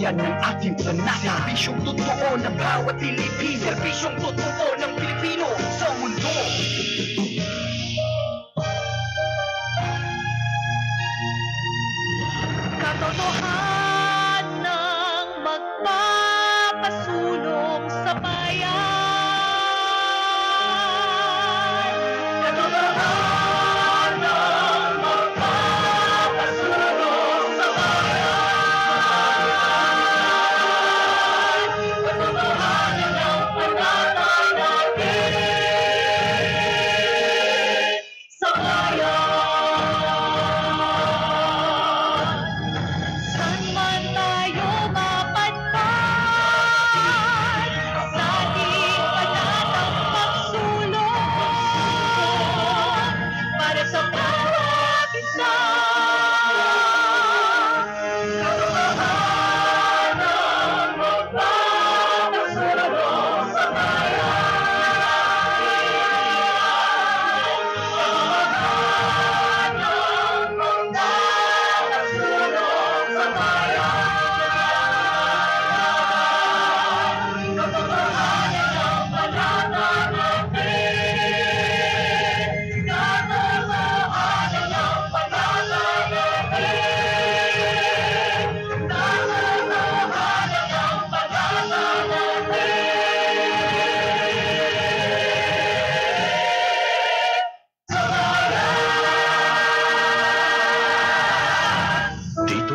Yan ang ating panata. Serbisyong totoo ng bawat Pilipino. Serbisyong totoo ng Pilipino sa mundo. Katotohanan ng magpapasulong sa bayan. Katotohanan ng magpapasulong sa bayan. Katotohanan ng pananalapi sa bayan.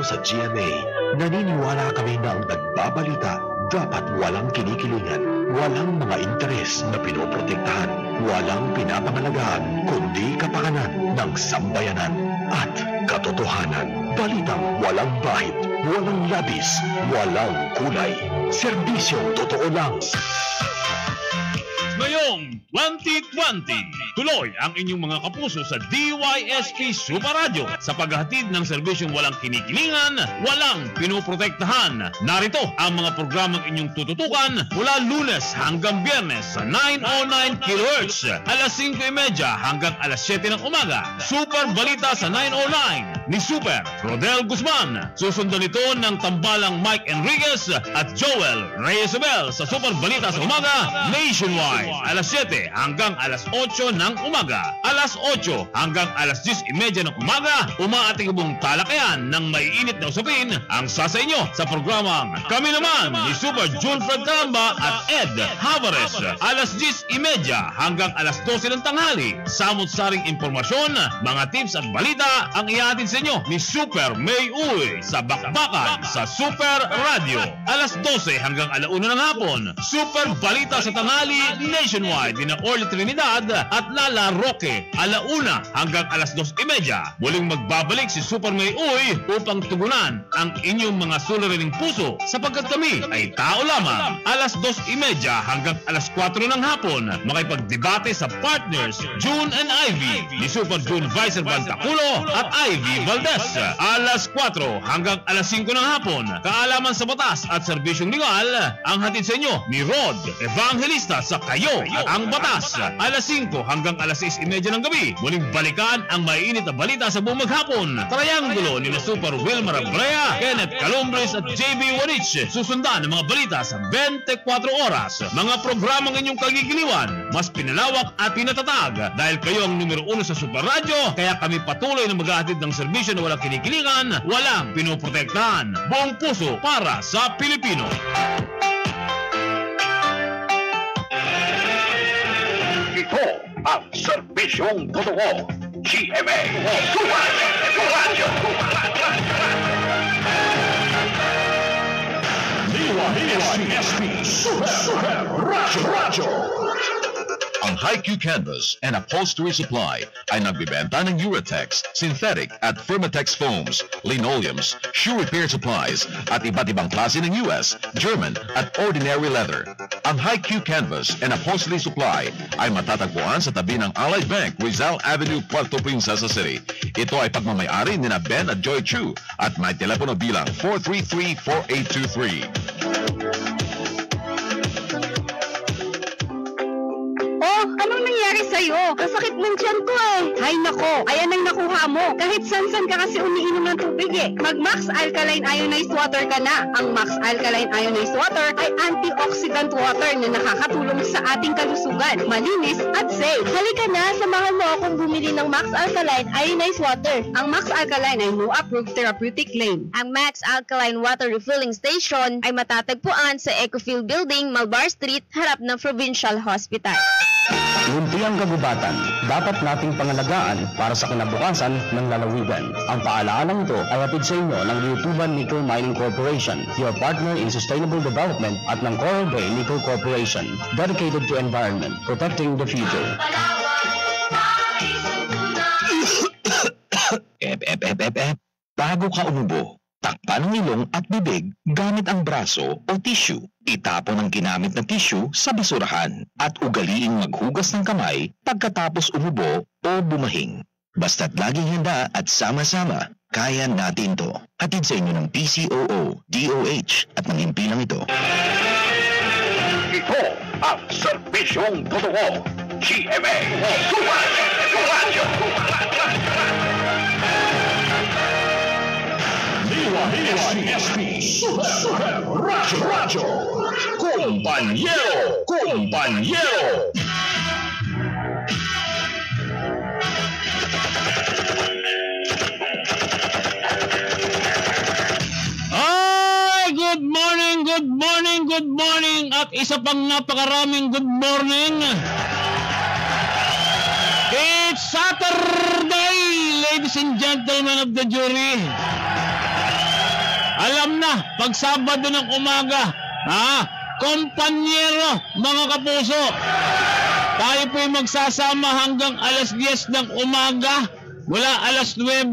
Sa GMA, naniniwala kami na ang nagbabalita dapat walang kinikilingan, walang mga interes na pinoprotektahan, walang pinapangalagaan, kundi kapakanan ng sambayanan at katotohanan. Balitang walang bahid, walang labis, walang kulay. Serbisyong totoo lang. Ngayong 2020, tuloy ang inyong mga kapuso sa DYSP Super Radio sa paghahatid ng serbisyong walang kinikilingan, walang pinoprotektahan. Narito ang mga programang inyong tututukan mula Lunes hanggang Biyernes sa 909 kHz, alas 5:30 hanggang alas 7 ng umaga. Super Balita sa 909 ni Super Rodel Guzman. Susundan ito ng tambalang Mike Enriquez at Joel Reyesabel sa Super Balita sa umaga nationwide. Alas 7 hanggang alas 8 ng umaga. Alas 8 hanggang alas 10:30 ng umaga, umaatikabong talakayan ng maiinit na usapin ang sasa inyo sa programang Kami Naman ni Super June Fred Calamba at Ed Havares. Alas 10:30 hanggang alas 12 ng tanghali. Samot-saring impormasyon, mga tips at balita ang ihatid sa inyo ni Super May Uy sa Bakbakan sa Super Radio. Alas 12 hanggang alauna ng hapon, Super Balita sa tanghali nationwide din ang Orly Trinidad at Lala Roque. Alauna hanggang alas 2:30. Muling magbabalik si Super May Uy upang tugunan ang inyong mga suliraning puso sapagkat kami ay tao lamang. Alas 2:30 hanggang alas 4 ng hapon, makipagdebate sa partners June and Ivy ni Super June Vicer Bantaculo at Ivy Valdez. Alas 4 hanggang alas 5 ng hapon, kaalaman sa batas at serbisyong legal ang hatid sa inyo ni Rod Evangelista sa Kayo at ang Batas. Alas 5 hanggang alas 6:30 ng gabi, muling balikan ang maiinit na balita sa buong maghapon. Triangulo ni na Super Wilmar Abrea, Kenneth Calumbres at JB Wanich. Susundan ang mga balita sa 24 oras. Mga programang inyong kagigiliwan, mas pinalawak at pinatatag dahil kayo ang numero 1 sa Super Radio, kaya kami patuloy na maghahatid ng serbisyo na walang kinikilingan, walang pinoprotektahan. Buong puso para sa Pilipino. Ito ang serbisyong totoo. GMA Radyo. DYSP Super Radyo. Ang Hi-Q Canvas and Upholstery Supply ay nagbibenta ng Uratex, Synthetic at Firmatex Foams, Linoleums, Shoe Repair Supplies at iba't ibang klase ng US, German at Ordinary Leather. Ang Hi-Q Canvas and Upholstery Supply ay matatagpuan sa tabi ng Allied Bank, Rizal Avenue, Puerto Princesa City. Ito ay pagmamayari ni na Ben at Joy Chu at may telepono bilang 433-4823. Anong nangyari sa sa'yo. Kasakit ng tiyan ko eh. Hay nako, ayan ang nakuha mo. Kahit san-san ka kasi umiinom ng tubig eh. Mag-Max Alkaline Ionized Water ka na. Ang Max Alkaline Ionized Water ay antioxidant water na nakakatulong sa ating kalusugan. Malinis at safe. Halika na, samahan mo akong bumili ng Max Alkaline Ionized Water. Ang Max Alkaline ay no approved therapeutic claim. Ang Max Alkaline Water Refilling Station ay matatagpuan sa Ecofield Building, Malbar Street, harap ng Provincial Hospital. Muntiang kagubatan, dapat nating pangalagaan para sa kinabukasan ng lalawigan. Ang paalaalang ito ay hatid sa inyo ng Liutuban Nickel Mining Corporation, your partner in sustainable development, at ng Coral Bay Nickel Corporation, dedicated to environment, protecting the future. Bago ka umubo, takpan ang ilong at bibig gamit ang braso o tissue. Itapon ang ginamit na tissue sa basurahan at ugaliing maghugas ng kamay pagkatapos umubo o bumahing. Basta't laging handa at sama-sama, kaya natin to. Hatid sa inyo ng PCOO, DOH at ng impilang ito. Ito ang serbisyong totoo. GMA Suradyo. DYSP Super Radyo. Compañero. Good morning at isa pang napakaraming good morning. It's Saturday, ladies and gentlemen of the jury. Alam na, pag Sabado ng umaga, kompanyero, mga kapuso, tayo po'y magsasama hanggang alas 10 ng umaga, mula alas 9,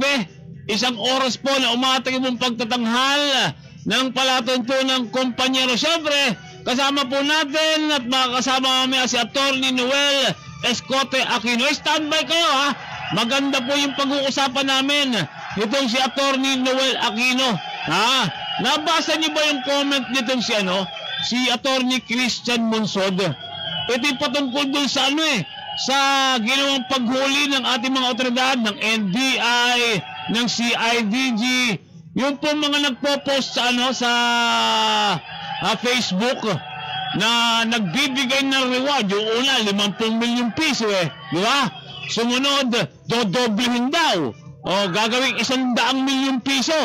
isang oras po na umatay mong pagtatanghal ng palatuntunang kompanyero. Siyempre, kasama po natin at makakasama mamaya si Attorney Noel Escote Aquino. Standby kayo ha, maganda po yung pag-uusapan namin itong si Attorney Noel Aquino. Nabasa niyo ba yung comment nitong si Attorney Christian Monsod? Ito yung patungkol dun sa sa ginawang paghuli ng ating mga otoridad, ng NBI, ng CIDG, yung po mga nagpo-post sa Facebook na nagbibigay ng reward. Yung una, 50 milyong piso di ba? Sumunod, dodoblehin daw. O gagawing 100 milyong piso.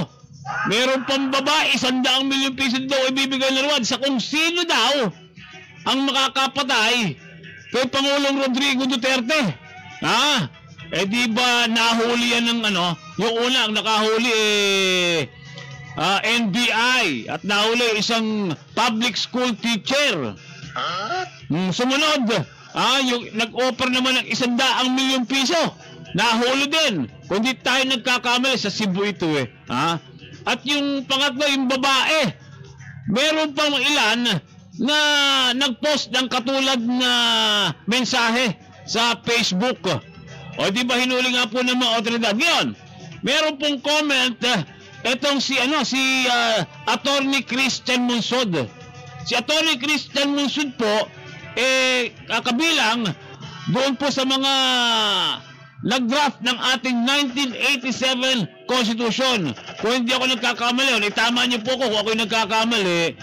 Meron pang babae, 100 milyong piso daw ibibigay ng reward sa kung sino daw ang makakapatay kay Pangulong Rodrigo Duterte. Di ba nahuli yan ng yung una ang nakahuli NBI at nahuli isang public school teacher. Sumunod, yung nag-offer naman ng 100 milyong piso. Nahuli din. Kung di tayo nagkakamali, sa Cebu ito At yung pangatlo, yung babae. Meron pang ilan na nag-post ng katulad na mensahe sa Facebook. O di ba hinuli nga po ng mga otoridad. Ngayon, meron pong comment etong si Attorney Christian Monsod. Si Attorney Christian Monsod po kabilang doon po sa mga nag-draft ng ating 1987 Constitution. Kung hindi ako nagkakamali, itama niyo po ko kung ako'y nagkakamali.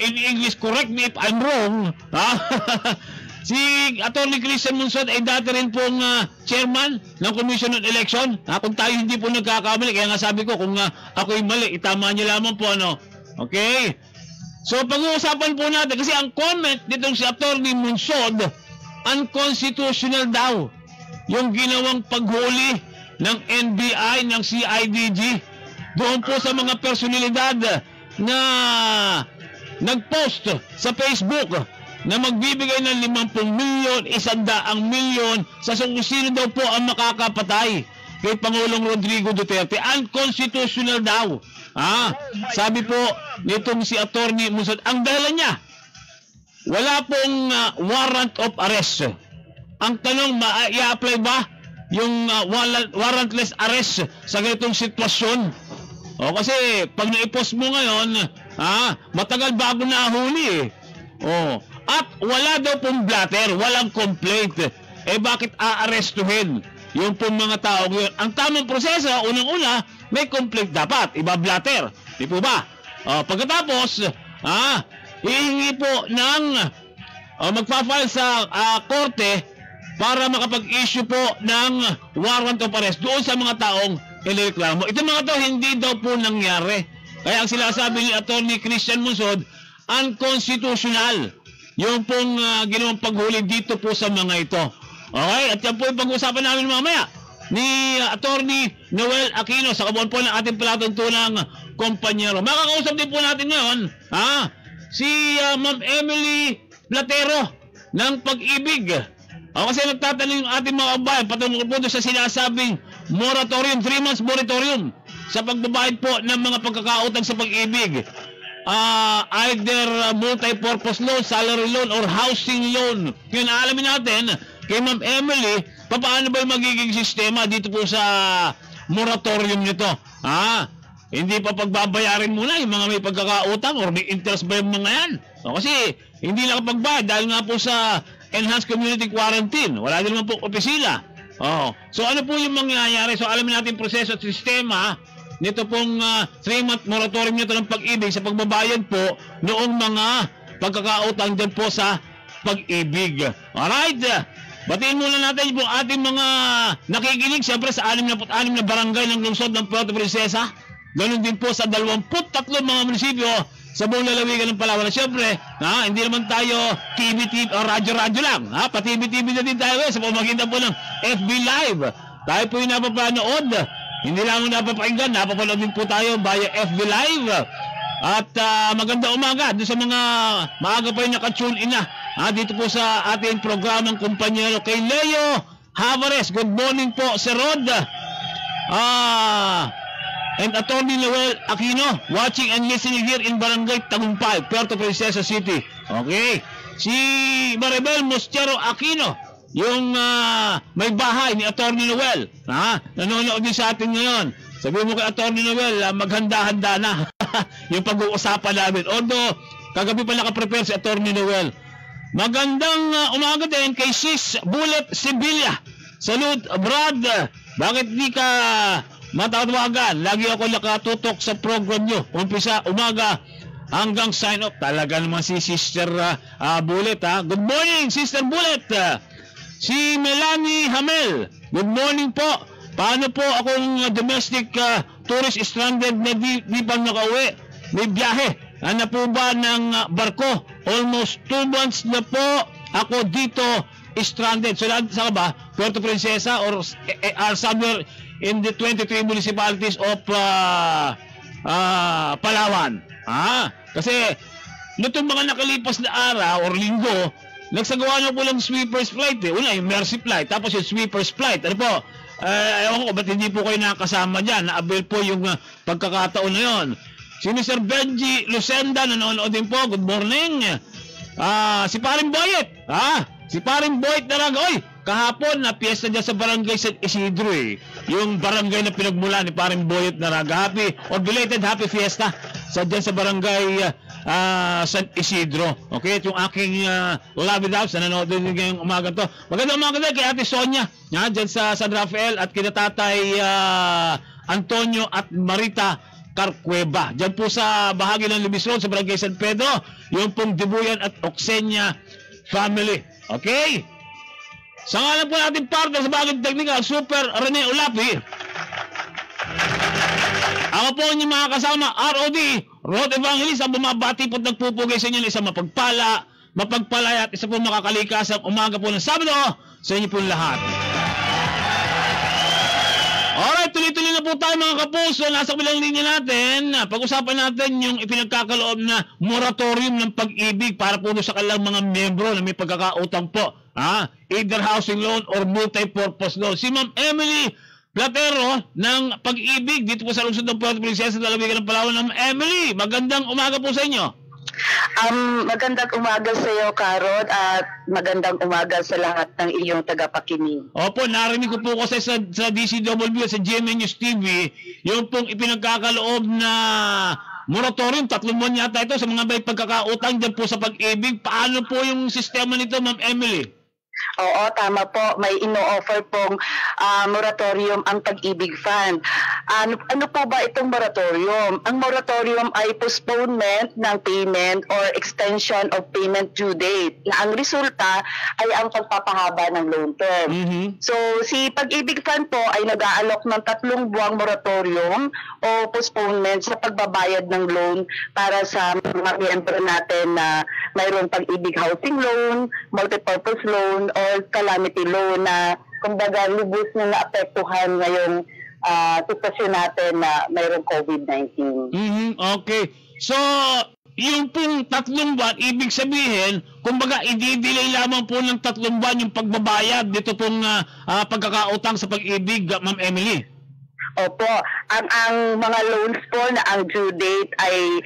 In English, correct me if I'm wrong. Si Attorney Christian Monsod ay dati rin pong chairman ng Commission on Election. Kung tayo hindi po nagkakamali, kaya nga sabi ko, kung ako'y mali, itama niyo lamang po, Okay? So, pag-uusapan po natin, kasi ang comment nitong si Attorney Monsod, unconstitutional daw yung ginawang paghuli ng NBI, ng CIDG, doon po sa mga personalidad na nag-post sa Facebook na magbibigay ng 50 milyon, 100 milyon sa kung sino daw po ang makakapatay kay Pangulong Rodrigo Duterte. Unconstitutional daw. Sabi po nitong si Attorney Monsod, ang dahilan niya, wala pong warrant of arrest. Ang tanong, i-apply ba yung warrantless arrest sa ganitong sitwasyon? Kasi pag na-post mo ngayon, matagal bago nahuli At wala daw pong blatter, walang complaint bakit aarestuhin yung pong mga tao yun? Ang tamang proseso, unang-una, may complaint dapat, ibablatter. Di po ba? Pagkatapos, hihingi po ng magpa-file sa korte para makapag-issue po ng warrant of arrest doon sa mga taong inireklamo. Ito mga to, hindi daw po nangyari. Kaya ang sinasabi ni Attorney Christian Monsod, unconstitutional yung pong ginawang paghuli dito po sa mga ito. Okay? At yan po yung pag-uusapan namin mamaya ni Attorney Noel Aquino sa kabuuan po ng ating palatuntunang kompanyero. Makakausap din po natin ngayon si Ma'am Emily Platero ng Pag-ibig. Kasi nagtatanong yung ating mga kabayan patungkol po sa sinasabing moratorium, 3 months moratorium sa pagbabayad po ng mga pagkakautang sa Pag-ibig. Either multi-purpose loan, salary loan, or housing loan. Ngayon, alamin natin kay Ma'am Emily, paano ba yung magiging sistema dito po sa moratorium nito? Hindi pa pagbabayarin muna yung mga may pagkakautang or may interest ba yung mga yan? Kasi hindi nakapagbayad dahil nga po sa enhanced community quarantine. Wala din naman po opisina. So ano po yung mangyayari? So alamin natin proseso at sistema nito pong 3-month moratorium nito ng Pag-ibig sa pagbabayad po noong mga pagkakautang dyan po sa Pag-ibig. Alright? Batiin muna natin po ating mga nakikinig siyempre sa 66 na barangay ng lungsod ng Puerto Princesa. Ganun din po sa 23 mga munisipyo sa buong lalawigan ng Palawan. Siyempre, hindi naman tayo TV o radyo-radyo lang. Pa-TV na din tayo sa pamagitan po ng FB Live. Tayo po yung napapanood. Hindi lang napapakinggan, napapanood din po tayo via FB Live. At maganda umaga doon sa mga maaga pa yung nakatune in na. Dito po sa ating programang kumpanyero kay Leo Havares. Good morning po, Sir Rod. And Attorney Noel Aquino, watching and listening here in Barangay Tagumpay, Puerto Princesa City. Okay. Si Maribel Mostero Aquino, yung may bahay ni Attorney Noel. Nanonood din sa atin ngayon. Sabihin mo kay Attorney Noel, maghanda-handa na yung pag-uusapan namin. Although, kagabi pa nakaprepare si Attorney Noel. Magandang umaga din kay Sis Bullet Sibilia. Salute, Brad. Bakit di ka matawagan? Lagi ako nakatutok sa program nyo. Umpisa, umaga, hanggang sign up. Talaga naman si Sister Bullet. Good morning, Sister Bullet. Si Melanie Hamel. Good morning po. Paano po akong domestic tourist stranded na di pa nakauwi? May biyahe. Ano po ba ng barko? Almost 2 months na po ako dito stranded. So, saan ba? Puerto Princesa or somewhere in the 23 municipalities of Palawan. Kasi nitong mga nakalipas na araw or linggo, nagsagawa na po lang sweeper's flight. Una, yung Mercy flight, tapos yung sweeper's flight. Ano po? Ewan ko, ba't hindi po kayo nakasama dyan? Na-avail po yung pagkakataon na yun. Si Mr. Benji Lucenda, nanonood din po. Good morning. Si Paring Boyet. Si Paring Boyet Daraga. Oy, kahapon na piyesta dyan sa barangay San Isidro yung barangay na pinagmula ni Paring Boyet Daraga. Happy or belated happy fiesta dyan sa barangay San Isidro. Okay, at yung aking love it up sa nanonood din ngayong umaga to. Magandang umaga din kay Ate Sonia dyan sa San Rafael at kina Tatay Antonio at Marita Carcueva. Diyan po sa bahagi ng Libis Road sa Barangay San Pedro, yung pong Dibuyan at Oxenia family. Okay? Sa ngalan po natin partner sa bagong teknika, Super Rene Olapi. Ako po ang mga kasama, ROD, Road Evangelist, ang bumabati po at nagpupugay sa inyo ng isang mapagpalaya at isa po makakalikasang umaga po ng Sabado sa inyo po lahat. Alright, tuloy-tuloy na po tayo mga kapuso. Nasa kabilang linya natin, pag-usapan natin yung ipinagkakaloob na moratorium ng Pag-ibig para po sa kanilang mga membro na may pagkakautang po. Either housing loan or multi-purpose loan. Si Ma'am Emily Platero ng Pag-ibig dito po sa lungsod ng Puerto Princesa, lalawigan ng Palawan. Ma'am Emily, magandang umaga po sa inyo. Magandang umaga sa iyo, Karod, at magandang umaga sa lahat ng iyong tagapakinig. Opo, narinig ko po kasi sa DCWB at sa GMA News TV, yung pong ipinagkakaloob na moratorium, 3 buwan yata ito sa mga may pagkakautang dyan po sa Pag-ibig. Paano po yung sistema nito, Ma'am Emily? Oo, tama po. May ino-offer pong moratorium ang Pag-ibig Fund. Ano po ba itong moratorium? Ang moratorium ay postponement ng payment or extension of payment due date na ang resulta ay ang pagpapahaba ng loan term. So, si Pag-ibig Fund po ay nag-aalok ng 3 buwang moratorium o postponement sa pagbabayad ng loan para sa mga miyembro natin na mayroong Pag-ibig Housing Loan, Multipurpose Loan, or Calamity Loan na kumbaga lubos na naapektuhan ngayong sitwasyon natin na mayroong COVID-19. Okay. So, yung pong 3 buwan, ibig sabihin, kumbaga, i-delay lamang po ng 3 buwan yung pagbabayad dito pong pagkakautang sa Pag-ibig, Ma'am Emily. Opo, ang mga loans po na ang due date ay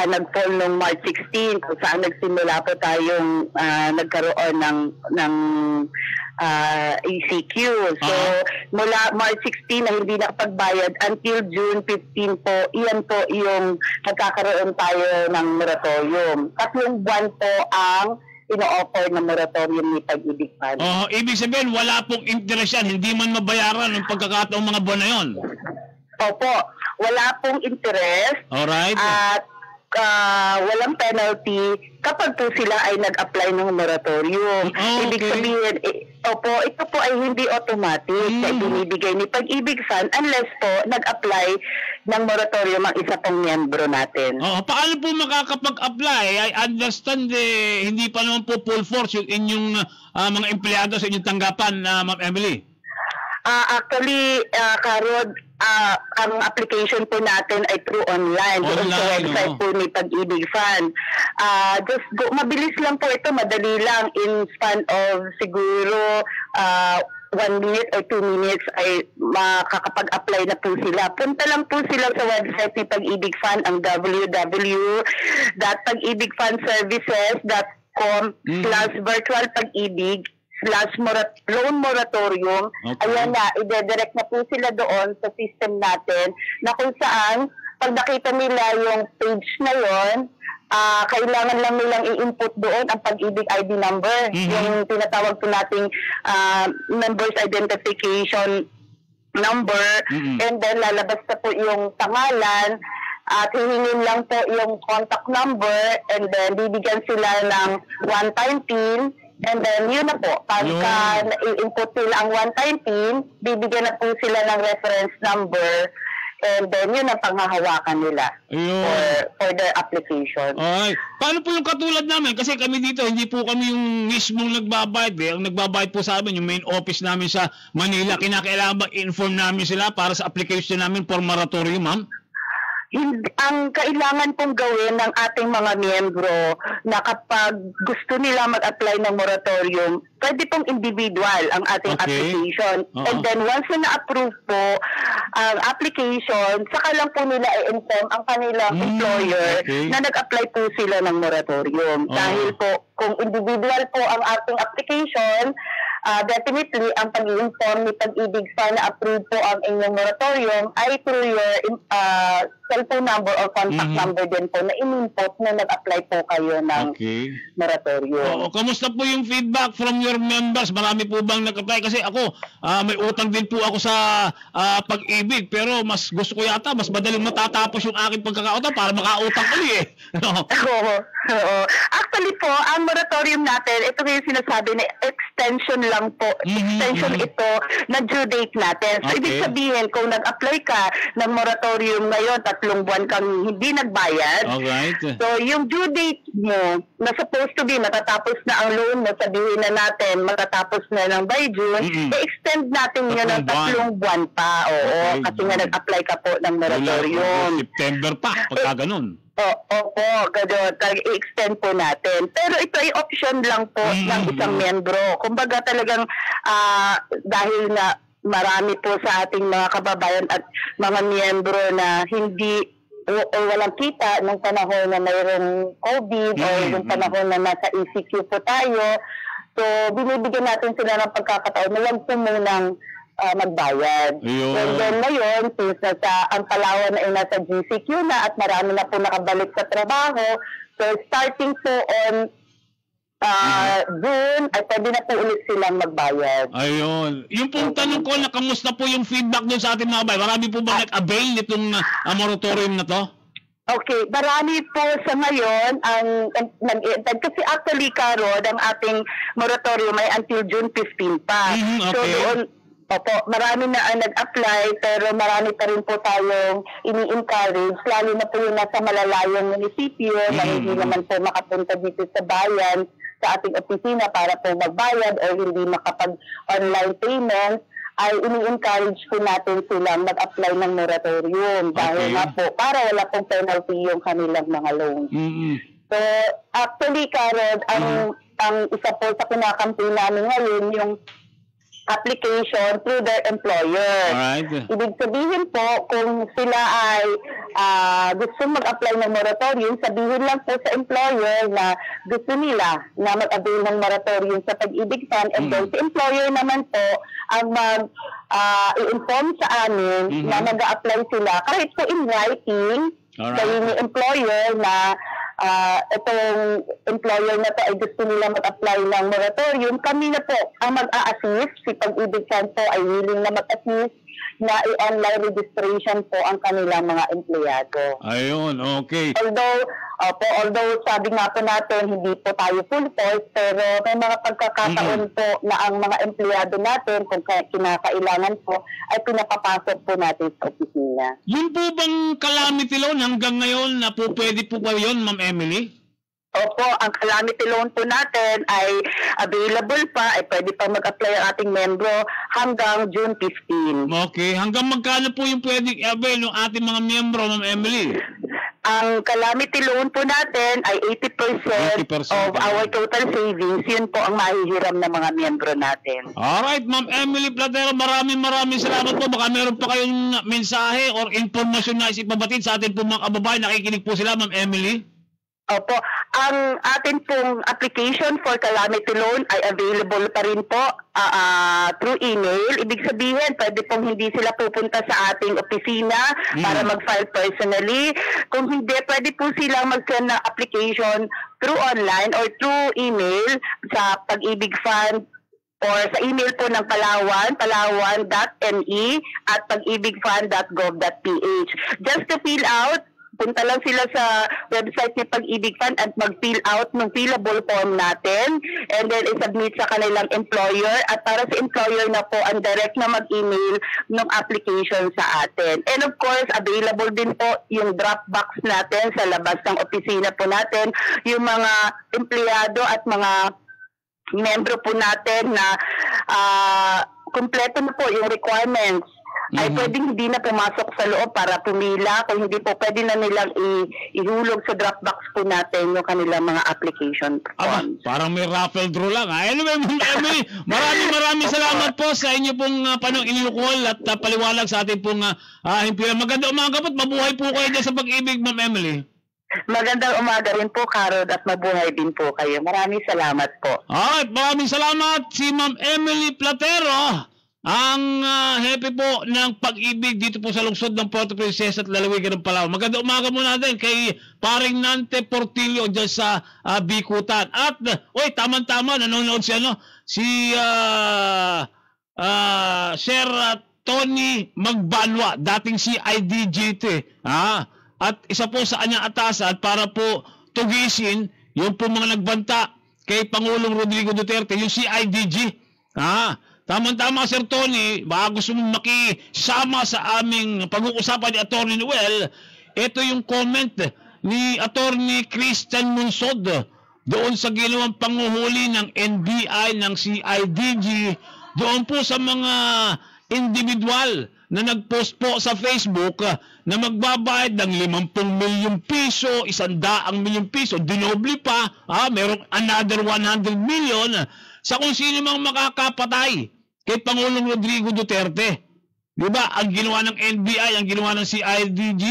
nag-fall noong March 16 kung saan nagsimula po tayong nagkaroon ng ECQ. So, mula March 16 na hindi nakapagbayad until June 15 po, iyan po yung nagkakaroon tayo ng moratorium. 3 buwan po ang ino-offer ng moratorium ni Pag-ibig Fund. Ibig sabihin, wala pong interest yan, hindi man mabayaran ng pagkakataong mga buwan na yun. Opo, wala pong interest. Alright. At walang penalty kapag po sila ay nag-apply ng moratorium. Ibig sabihin, opo, ito po ay hindi automatic na binibigay ni Pag-ibig Fund unless po nag-apply ng moratorium ang isa pong miyembro natin. Paano po makakapag-apply? I understand hindi pa naman po full force yung inyong mga empleyado sa inyong tanggapan, Ma'am Emily. Actually, Karod, ang application po natin ay through online doon sa website po ni Pag-ibig Fund. Mabilis lang po ito, madali lang. In span of siguro 1 minute or 2 minutes ay makakapag-apply na po sila. Punta lang po sila sa website ni Pag-ibig Fund, ang www.pagibigfundservices.com/virtualpag-ibig/loan moratorium. Ayan na, ide-direct na po sila doon sa system natin na kung saan pag nakita nila yung page na yon, kailangan lang nilang i-input doon ang Pag-ibig ID number, yung tinatawag po nating members identification number, and then lalabas na po yung pangalan at hihingin lang po yung contact number, and then bibigyan sila ng one-time PIN. And then, yun na po. Pagka i-input nila ang one-time PIN, bibigyan na po sila ng reference number. And then, yun ang panghahawakan nila for their application. Ay, paano po yung katulad namin? Kasi kami dito, hindi po kami yung mismong nagbabayad. Ang nagbabayad po sa amin, yung main office namin sa Manila. Kinakailangan ba i-inform namin sila para sa application namin for moratorium, ma'am? Ang kailangan pong gawin ng ating mga miyembro na kapag gusto nila mag-apply ng moratorium, pwede pong individual ang ating application. And then once na na-approve po ang application, saka lang po nila i-inform ang kanilang employer na nag-apply po sila ng moratorium. Dahil po, kung individual po ang ating application, definitely, ang pag-i-inform ni Pag-ibig Fund na approve po ang inyong moratorium ay through your cellphone number or contact number din po na in-input na nag-apply po kayo ng moratorium. Kamusta po yung feedback from your members? Marami po bang nag-apply? Kasi ako, may utang din po ako sa Pag-ibig, pero mas gusto ko yata, mas madaling matatapos yung aking pagkakautang para makautang ulit Actually po, ang moratorium natin, ito yung sinasabi na extension lang po. Extension ito na due date natin. So, ibig sabihin, kung nag-apply ka ng moratorium ngayon, 3 buwan kang hindi nagbayad. So, yung due date mo, na supposed to be, matatapos na ang loan mo, sabihin na natin, matatapos na ng by June, i-extend natin yun ng 3 buwan pa. Kasi nga nag-apply ka po ng moratorium. September pa, pagka ganun. Opo, gano'n. I-extend po natin. Pero ito ay option lang po ng isang miyembro. Kumbaga talagang dahil na marami po sa ating mga kababayan at mga miyembro na hindi o walang kita ng panahon na mayroong COVID o yung panahon na nasa ECQ po tayo. So, binibigyan natin sila ng pagkakataon na huwag po munang magbayad. And then ngayon, since ang Palawan ay nasa GCQ na at marami na po nakabalik sa trabaho, so starting po on June, ay pwede na po ulit silang magbayad. Ayun. Yung pong tanong ko na kamusta po yung feedback doon sa ating mga bayan? Marami po ba nag-avail nitong moratorium na to? Okay, marami po sa ngayon ang nag-i-attend. Kasi actually, Karod, ang ating moratorium ay until June 15 pa. Okay. So doon, opo, marami na ang nag-apply, pero marami pa rin po tayong ini-encourage, lalo na po yung nasa malalayong munisipyo, na hindi naman po makapunta dito sa bayan, sa ating opisina para po magbayad o hindi makapag-online payment, ay ini-encourage po natin silang mag-apply ng moratorium dahil nga po para wala pong penalty yung kanilang mga loans. So, actually, Karod, ang isa po sa kinakampi namin ngayon yung application through their employer. Alright. Ibig sabihin po, kung sila ay gusto mag-apply ng moratorium, sabihin lang po sa employer na gusto nila na mag-avail ng moratorium sa Pag-ibig Fund, and then si employer naman po ang i-inform sa amin na mag-a-apply sila kahit po in writing sa employer na itong employer na to ay gusto nila mag-apply ng moratorium, kami na po ang mag-a-assist. Si Pag-ibig Fund po ay willing na mag-assist na i-online registration po ang kanilang mga empleyado. Ayun, okay. Although sabi nga po natin, hindi po tayo full force, pero may mga pagkakataon po na ang mga empleyado natin, kung kinakailangan po, ay pinapapasok po natin sa opisina. Yun po bang calamity loan hanggang ngayon na po pwede po ba yun, Ma'am Emily? Opo, ang calamity loan po natin ay available pa, ay pwede pa mag-apply ang ating membro hanggang June 15. Okay, hanggang magkano po yung pwedeng i-avail ng ating mga membro, Ma'am Emily? Ang calamity loan po natin ay 80% of our total savings. Yun po ang mahihiram ng mga miyembro natin. Alright, Ma'am Emily Platero, maraming salamat po. Baka meron pa kayong mensahe or informasyon na isipabatid sa atin po mga kababayan. Nakikinig po sila, Ma'am Emily. Opo, ang atin pong application for calamity loan ay available pa rin po through email. Ibig sabihin, pwede pong hindi sila pupunta sa ating opisina para mag-file personally. Kung hindi, pwede po silang mag-send ng application through online or through email sa Pag-ibig Fund or sa email po ng palawan.me@pagibigfund.gov.ph. Just to fill out, punta lang sila sa website ni Pag-ibig Fund at mag-fill out ng fillable form natin, and then i-submit sa kanilang employer, at para sa employer na po ang direct na mag-email ng application sa atin. And of course, available din po yung drop box natin sa labas ng opisina po natin. Yung mga empleyado at mga membro po natin na kumpleto na po yung requirements, ay pwedeng hindi na pumasok sa loob para pumila. Kung hindi po, pwede na nilang ihulog sa Dropbox po natin yung kanilang mga application forms. Parang may raffle draw lang. Anyway, Emily, maraming salamat po sa inyo pong inilukol at paliwanag sa ating pong himpilan. Magandang umaga po at mabuhay po kayo dyan sa Pag-ibig, Ma'am Emily. Magandang umaga rin po, Karod, at mabuhay din po kayo. Maraming salamat po. Alright, maraming salamat si Ma'am Emily Platero, ang happy po ng Pag-ibig dito po sa lungsod ng Puerto Princesa at Lalawigan ng Palawan. Magandang umaga muna din kay paring Nante Portillo dyan sa Bikutan. At, tama-tama, nanonood si Sir Tony Magbanwa, dating CIDG. At isa po sa kanyang atasan para po tugisin yung po mga nagbanta kay Pangulong Rodrigo Duterte, yung CIDG. Tama-tama, Sir Tony, baka gusto mong makisama sa aming pag-uusapan ni Atty. Noel, ito yung comment ni Atty. Christian Munsod doon sa ginawang panguhuli ng NBI, ng CIDG, doon po sa mga individual na nag-post po sa Facebook na magbabayad ng 50 milyong piso, 100 milyong piso, dinoble pa, merong another 100 million sa kung sino mang makakapatay kay Pangulong Rodrigo Duterte. Diba? Ang ginawa ng NBI, ang ginawa ng CIDG,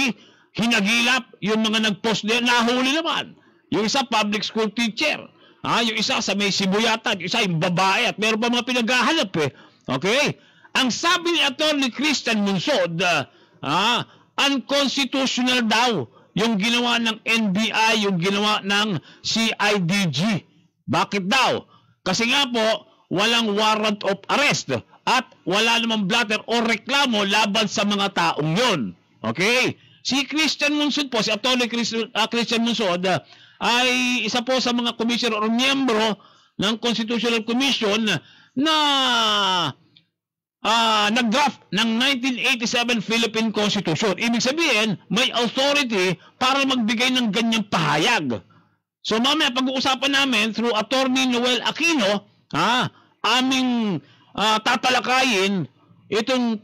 hinagilap yung mga nag-post na nahuli naman. Yung isa, public school teacher. Yung isa sa may sibuyatan, yung isa yung babae, at meron pa mga pinaghahanap Okay? Ang sabi ni Atty. Christian Munsod, unconstitutional daw yung ginawa ng NBI, yung ginawa ng CIDG. Bakit daw? Kasi nga po, walang warrant of arrest at wala namang blatter o reklamo laban sa mga taong yon. Okay? Si Christian Monsod po, si Atty. Christian Monsod, ay isa po sa mga commissioner o miyembro ng Constitutional Commission na nag-draft ng 1987 Philippine Constitution. Ibig sabihin, may authority para magbigay ng ganyang pahayag. So mamaya pag-uusapan namin through Attorney Noel Aquino, aming tatalakayin itong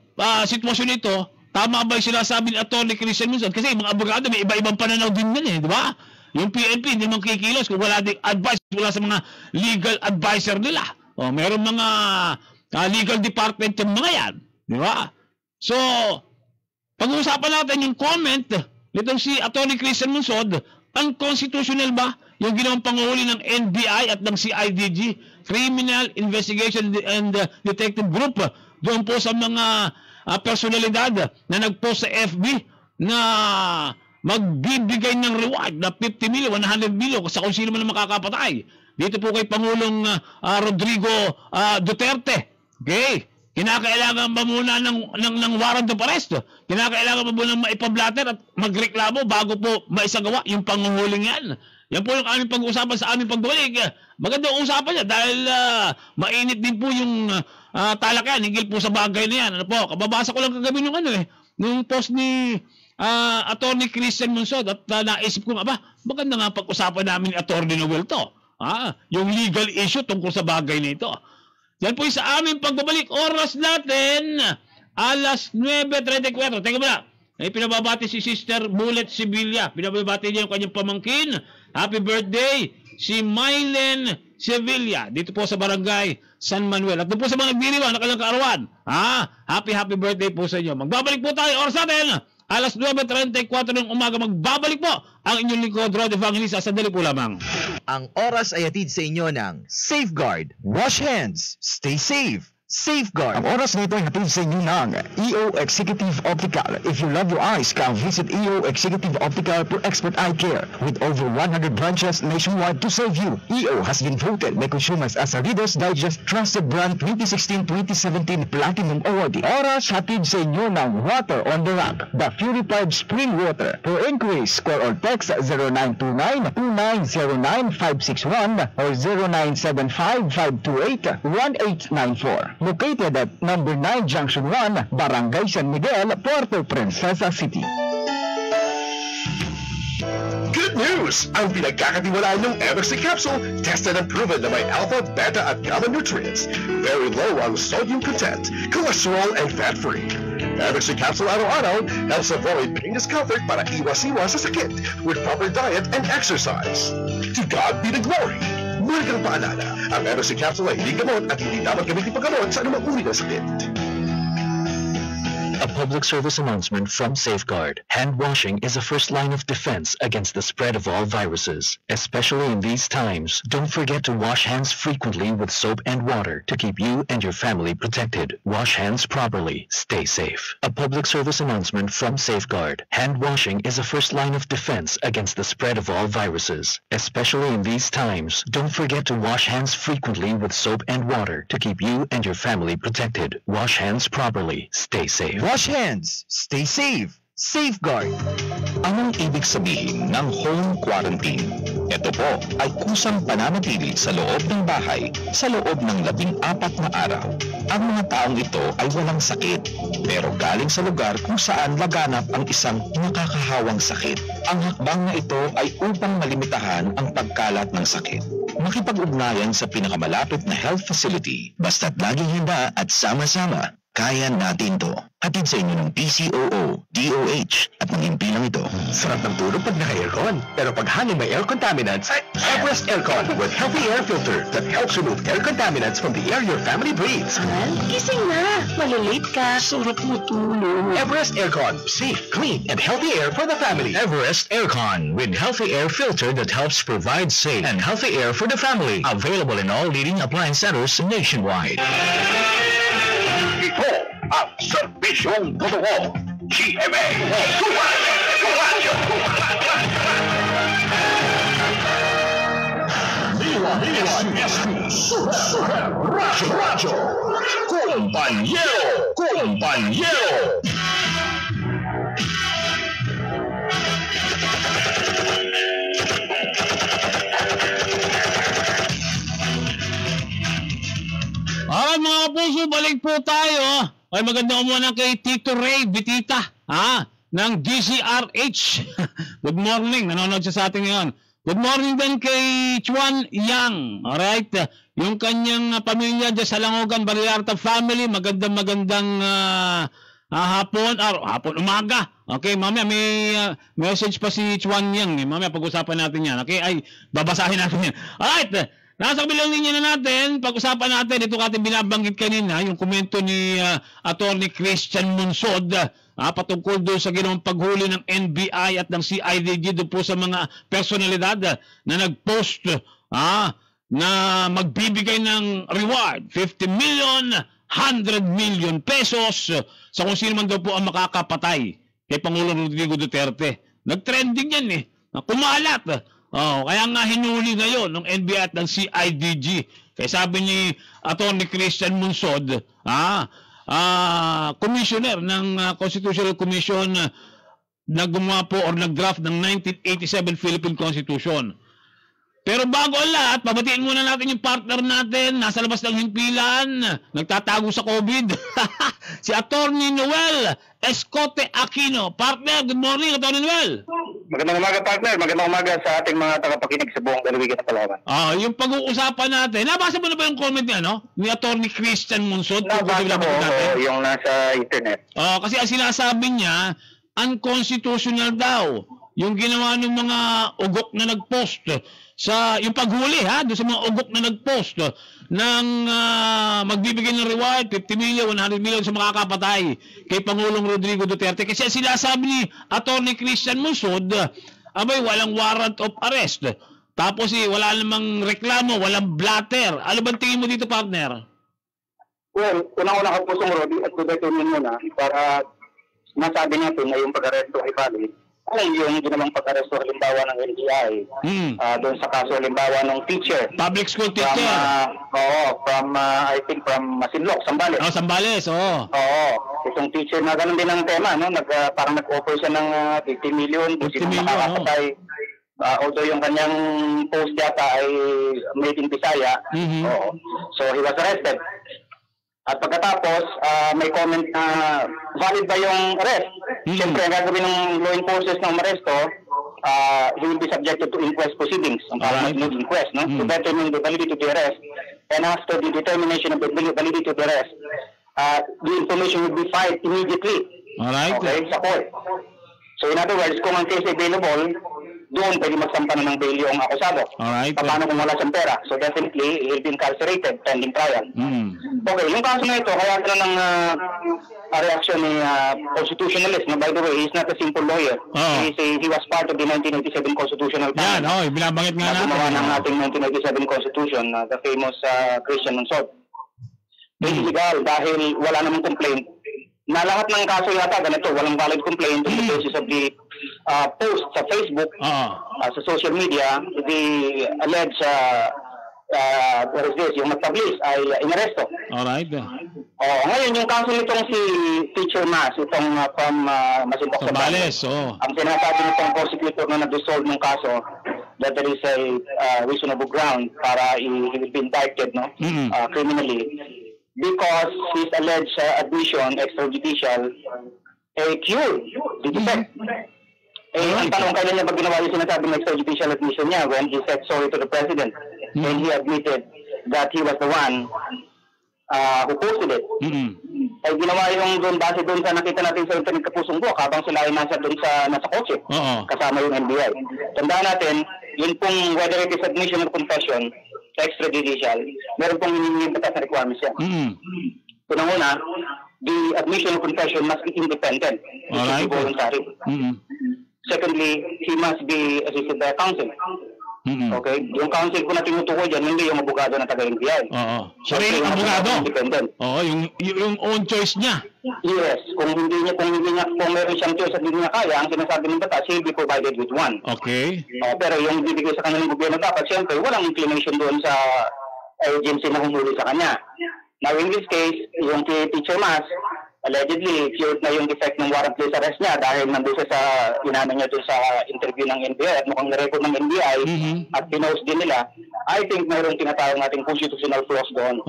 sitwasyon ito. Tama ba yung sinasabi ni Atty. Christian Monsod? Kasi mga abogado may iba-ibang pananaw din yan, di ba? Yung PNP hindi man kikilos kung wala ding advice mula sa mga legal advisor nila. O, meron mga legal department yung mga yan, di ba? So, pag-uusapan natin yung comment nitong si Atty. Christian Monsod, unconstitutional ba yung ginawang panguhuli ng NBI at ng CIDG, Criminal Investigation and Detective Group, doon po sa mga personalidad na nag-post sa FB na magbibigay ng reward na 50 million, 100 million sa kung sino man ang makakapatay. Dito po kay Pangulong Rodrigo Duterte. Okay? Kinakailangan ba muna ng warrant of arrest? Kinakailangan ba muna maipablatter at magreklamo bago po maisagawa yung panguhuling yan? Yan po yung aming pag-uusapan sa aming pagbalik. Magandang usapan niya dahil mainit din po yung talakayan hinggil po sa bagay na yan. Ano po, kababasa ko lang kagabi nung post ni Atty. Christian Monsod at naisip ko nga maganda nga pag-usapan namin ni Atty. Noel to. Yung legal issue tungkol sa bagay na ito. Yan po yung sa aming pagbabalik. Oras natin, alas 9:34. Teka muna. May pinababati si Sister Bullet Sevilla. Pinababati niya yung kanyang pamangkin. Happy birthday, si Mylen Sevilla. Dito po sa barangay San Manuel. At doon po sa mga nagdiriwan na kanilang kaarawan. Happy birthday po sa inyo. Magbabalik po tayo. Oras natin, alas 9:34 ng umaga. Magbabalik po ang inyong lingkod, Rod Evangelista. Sandali po lamang. Ang oras ay atid sa inyo ng Safeguard. Wash hands. Stay safe. Safeguard. Ang oras nito ay hatid sa inyo ng EO Executive Optical. If you love your eyes, come visit EO Executive Optical for expert eye care. With over 100 branches nationwide to serve you, EO has been voted by consumers as a Reader's Digest Trusted Brand 2016-2017 Platinum Awardee. Oras hatid sa inyo ng Water on the Rock, the purified spring water. For inquiries, call or text 0929-2909-561 or 0975-528-1894. Located at number 9 Junction 1, Barangay San Miguel, Puerto Princesa City. Good news! Ang pinagkakatiwalaan ng MXC capsule, tested and proven na may alpha, beta at gamma nutrients. Very low on sodium content, cholesterol and fat-free. MXC capsule araw-araw helps avoid pain discomfort para iwas-iwas sa sakit with proper diet and exercise. To God be the glory! Muli kang paalala, ang MXC capsule ay hindi gamot at hindi dapat gamitin paggamot sa anumang uri ng sakit. A public service announcement from Safeguard. Hand washing is a first line of defense against the spread of all viruses. Especially in these times, don't forget to wash hands frequently with soap and water to keep you and your family protected. Wash hands properly. Stay safe. A public service announcement from Safeguard. Hand washing is a first line of defense against the spread of all viruses. Especially in these times, don't forget to wash hands frequently with soap and water to keep you and your family protected. Wash hands properly. Stay safe. Wash hands. Stay safe. Safeguard. Anong ibig sabihin ng home quarantine? Ito po ay kusang pananatili sa loob ng bahay sa loob ng 14 na araw. Ang mga taong ito ay walang sakit, pero galing sa lugar kung saan laganap ang isang nakakahawang sakit. Ang hakbang na ito ay upang malimitahan ang pagkalat ng sakit. Makipag-ugnayan sa pinakamalapit na health facility, basta't laging handa at sama-sama. Kaya natin to. Hatid sa inyo ng PCOO, DOH, at ng impilang ito. Sarap ng tulog pag naka-aircon. Pero pag hangin may air contaminants, ay Everest Aircon with healthy air filter that helps remove air contaminants from the air your family breathes. Gising na. Malilate ka. Sarap mo tulog. Everest Aircon. Safe, clean, and healthy air for the family. Everest Aircon with healthy air filter that helps provide safe and healthy air for the family. Available in all leading appliance centers nationwide. Ito ang serbisyong totoo. GMA. DYSP Super Radio. Compañero. Alright mga kapuso, balik po tayo. Ay magandang umuha kay Tito Ray Bitita ng DCRH. Good morning, nanonood siya sa atin ngayon. Good morning din kay Chuan Yang. Alright, yung kanyang pamilya dyan sa Langogan, Baliarta family. Magandang hapon, umaga. Okay, mamaya may message pa si Chuan Yang. Mamaya pag-usapan natin yan. Okay, ay babasahin natin yan. Alright, nasa kabilang linya na natin, pag-usapan natin, ito natin binabanggit kanina, yung komento ni Attorney Christian Munsod, patungkol doon sa ginawang paghuli ng NBI at ng CIDG doon po sa mga personalidad na nag-post na magbibigay ng reward, 50 million, 100 million pesos sa kung sino man daw po ang makakapatay kay Pangulong Rodrigo Duterte. Nag-trending yan kumalat. Kaya nga hinuli ngayon ng NBI at ng CIDG. Kaya sabi ni Attorney Christian Munsod, commissioner ng Constitutional Commission na gumawa po or nag-draft ng 1987 Philippine Constitution. Pero bago ang lahat, pabatiin muna natin yung partner natin, nasa labas ng himpilan, nagtatago sa COVID. Si Attorney Noel Escote Aquino. Partner, good morning, Attorney Noel. Magandang umaga, partner. Magandang umaga sa ating mga tagapakinig sa buong dalawigan ng Palawan. Yung pag-uusapan natin, nabasa mo na ba yung comment niya, ni Attorney Christian Munsod? Nabasa ko, yung nasa internet. Kasi ang sinasabi niya, unconstitutional daw yung ginawa ng mga ugok na nag-post sa yung paghuli doon sa mga ugok na nag-post ng magbibigay ng reward 50 million, 100 million sa makakapatay kay Pangulong Rodrigo Duterte. Kasi sinasabi ni Attorney Christian Munsod, walang warrant of arrest. Tapos wala namang reklamo, walang blatter. Ano bang tingin mo dito, partner? Well, unang-una ka po Rodi at tuloy-tuloy muna para masabi natin na yung pag-aresto ay valid. Kung yung ginawang pag-aresto halimbawa ng NBI doon sa kaso halimbawa ng teacher. Public school teacher. I think from Masinloc, Zambales. Zambales, itong teacher na ganun din ang tema, parang nag-offer siya ng 50 million. 50 million, although yung kanyang post yata ay made in Bisaya. So he was arrested. At pagkatapos, may comment na valid ba yung arrest? Siyempre, ang gagawin ng law enforcers ng arresto, he will be subjected to inquest proceedings. Ang parang inquest, to determine the validity of the arrest. And after the determination of the validity of the arrest, the information will be filed immediately. Okay, sa court. So in other words, kung ang case available, doon pwede magsampa na ng bail yung akusado. Paano kung wala siyang pera? So definitely, he'll be incarcerated pending trial. Okay, yung kaso na ito, kaya ito ng reaction ni constitutionalist. By the way, he's not a simple lawyer. He was part of the 1987 Constitutional Plan. Binabangit nga natin. Gumawa ng ating 1987 Constitution, the famous Christian Munsod. Illegal dahil wala namang complaint. Na lahat ng kaso yata ganito, walang valid complaint on the basis of the post sa Facebook, sa social media, the alleged yung mag-publish ay inaresto. Ngayon yung kaso nitong si Teacher Mas, itong from Masinloc, Zambales. Ang sinasabi nitong prosecutor na nag-resolve ng kaso that there is a reasonable ground para he will be indicted criminally. Because his alleged admission, extrajudicial, cured the defect. Ang tanong, kailan niya ba ginawa yung sinasabing extrajudicial admission niya when he said sorry to the president and he admitted that he was the one who posted it. Ay ginawa yung doon base doon sa nakita natin sa internet kapusong buwak habang sila ay nasa kotse kasama yung NBI. Tandaan natin, yun pong whether it is admission or confession, extrajudicial, meron pong hinihingi batas na requirements yan. Unang-una, the admission or confession must be independent. It should be voluntary. Secondly, he must be assisted by counsel. Okay? Yung counsel ko na tinutukoy dyan, hindi yung abogado na taga-NBI. Oo. Sariling abogado? Independent. Oo, yung own choice niya. Yes. Kung meron siyang choice at hindi niya kaya, ang sinasabi ng batas, he'll be provided with one. Okay. Pero yung bibigay sa kanya ng gobyerno dapat, siyempre, walang inclination doon sa agency na humuli sa kanya. Now, in this case, yung Teacher Mas, allegedly, cured na yung defect ng warrantless arrest niya dahil nandun siya sa inano niya doon sa interview ng NBI at mukhang na-record ng NBI at pinost din nila. I think mayroong tinatawag nating constitutional flaws doon.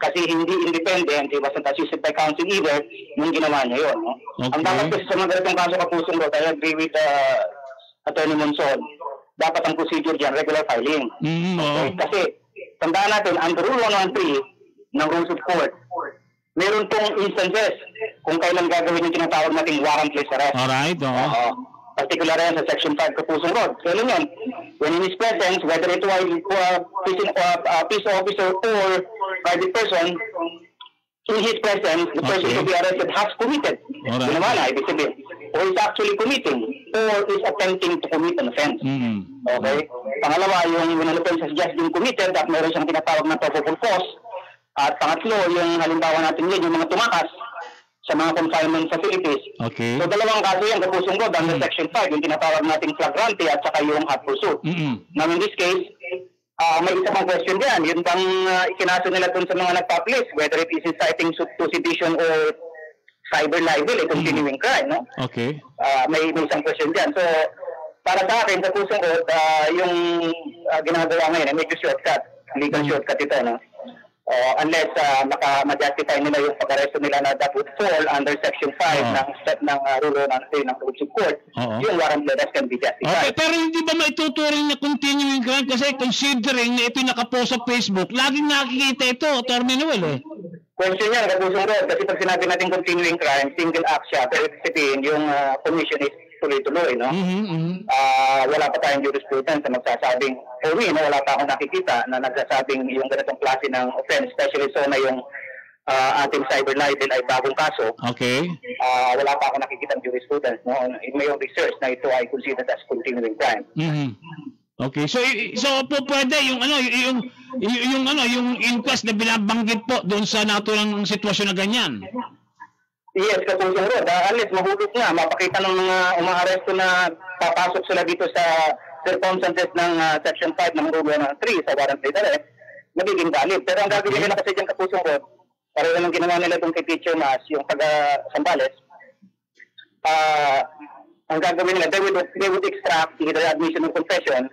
Kasi hindi independent, he wasn't assisted by counsel either, yung ginawa niya yun. No? Okay. Ang dapat kasi sa mga ganitong kaso kapusong doon, I agree with Attorney Monson, dapat ang procedure dyan, regular filing. Okay? Kasi, tandaan natin, under Rule 113 ng Rules of Court, meron pong instances kung kailan gagawin yung tinatawag nating warrantless arrest. Alright, Particular yan sa Section 5 Kapusong Road. Kailan yan? When in his presence, whether ito ay peace officer or private person, in his presence, the person to be arrested has committed. Ginawa na, ibig sabihin. Or is actually committing, or is attempting to commit an offense. Okay? Pangalawa, yung offense has just been committed at meron siyang tinatawag na probable cause. At pangatlo, yung halimbawa natin yun, yung mga tumakas sa mga confinement facilities. Okay. So, dalawang kaso yan, kapusong ko, under Section 5, yung tinatawag nating flagrante at saka yung hot pursuit. Now, in this case, may isa pang question dyan. Yun bang ikinaso nila dun sa mga nagpublish, whether it is inciting to sedition or cyber libel, continuing crime, no? Okay. May isang question dyan. So, para sa akin, kapusong ko, yung ginagawa ngayon, medyo shortcut, legal shortcut ito, no? Unless ma-justify nila yung pag-aresto nila na that would fall under Section 5 ng Rule 113 ng Rules of Court, yung warrantless arrest can be justified. Okay, pero hindi ba maituturing na continuing crime? Kasi considering na ito nakapost sa Facebook, laging nakikita ito, Attorney Noel Question yan, Kapusong Rod, kasi pag sinabi natin continuing crime, single act siya, pero sabihin yung commission is tuloy-tuloy, no? Wala pa tayong jurisprudence na magsasabing, for me, no, wala pa akong nakikita na nagsasabing yung ganitong klase ng offense, especially so na yung ating cyber libel ay bagong kaso. Okay. Wala pa akong nakikita ng jurisprudence, no? In my own research na ito ay considered as continuing crime. Okay. So po pwede yung yung inquest na binabanggit po doon sa naturang sitwasyon na ganyan. Yes, Kapusong Rod. Unless mahulog nga, mapakita ng mga umaaresto na papasok sila dito sa circumstances ng Section 5 ng Rule 113 sa warrantless arrest, magiging valid. Pero ang gagawin nila kasi dyan, Kapusong Rod, pareho ng ginawa nila itong kay Teacher Mas, yung taga-Sambales, ang gagawin nila, they would extract either admission or confession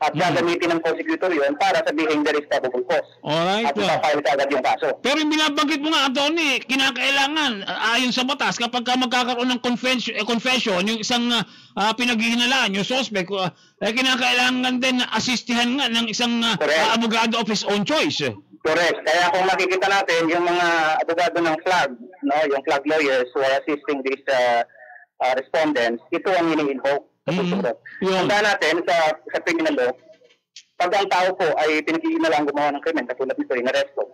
at gagamitin ng prosecutor yun para sabihin there is probable cause. Alright. At ipapile agad yung kaso. Pero yung binabanggit mo nga, Atty., kinakailangan, ayon sa batas, kapag magkakaroon ng confession, yung isang pinaghihinalaan, yung suspect, kinakailangan din na asistihan nga ng isang abogado of his own choice. Correct. Kaya kung makikita natin, yung mga abogado ng flag, no, yung flag lawyers who are assisting these respondents, ito ang ini-invoke. Tandaan natin sa criminal law, pag ang tao po ay pinag-iinalang gumawa ng krimen, katulad nito, inaresto,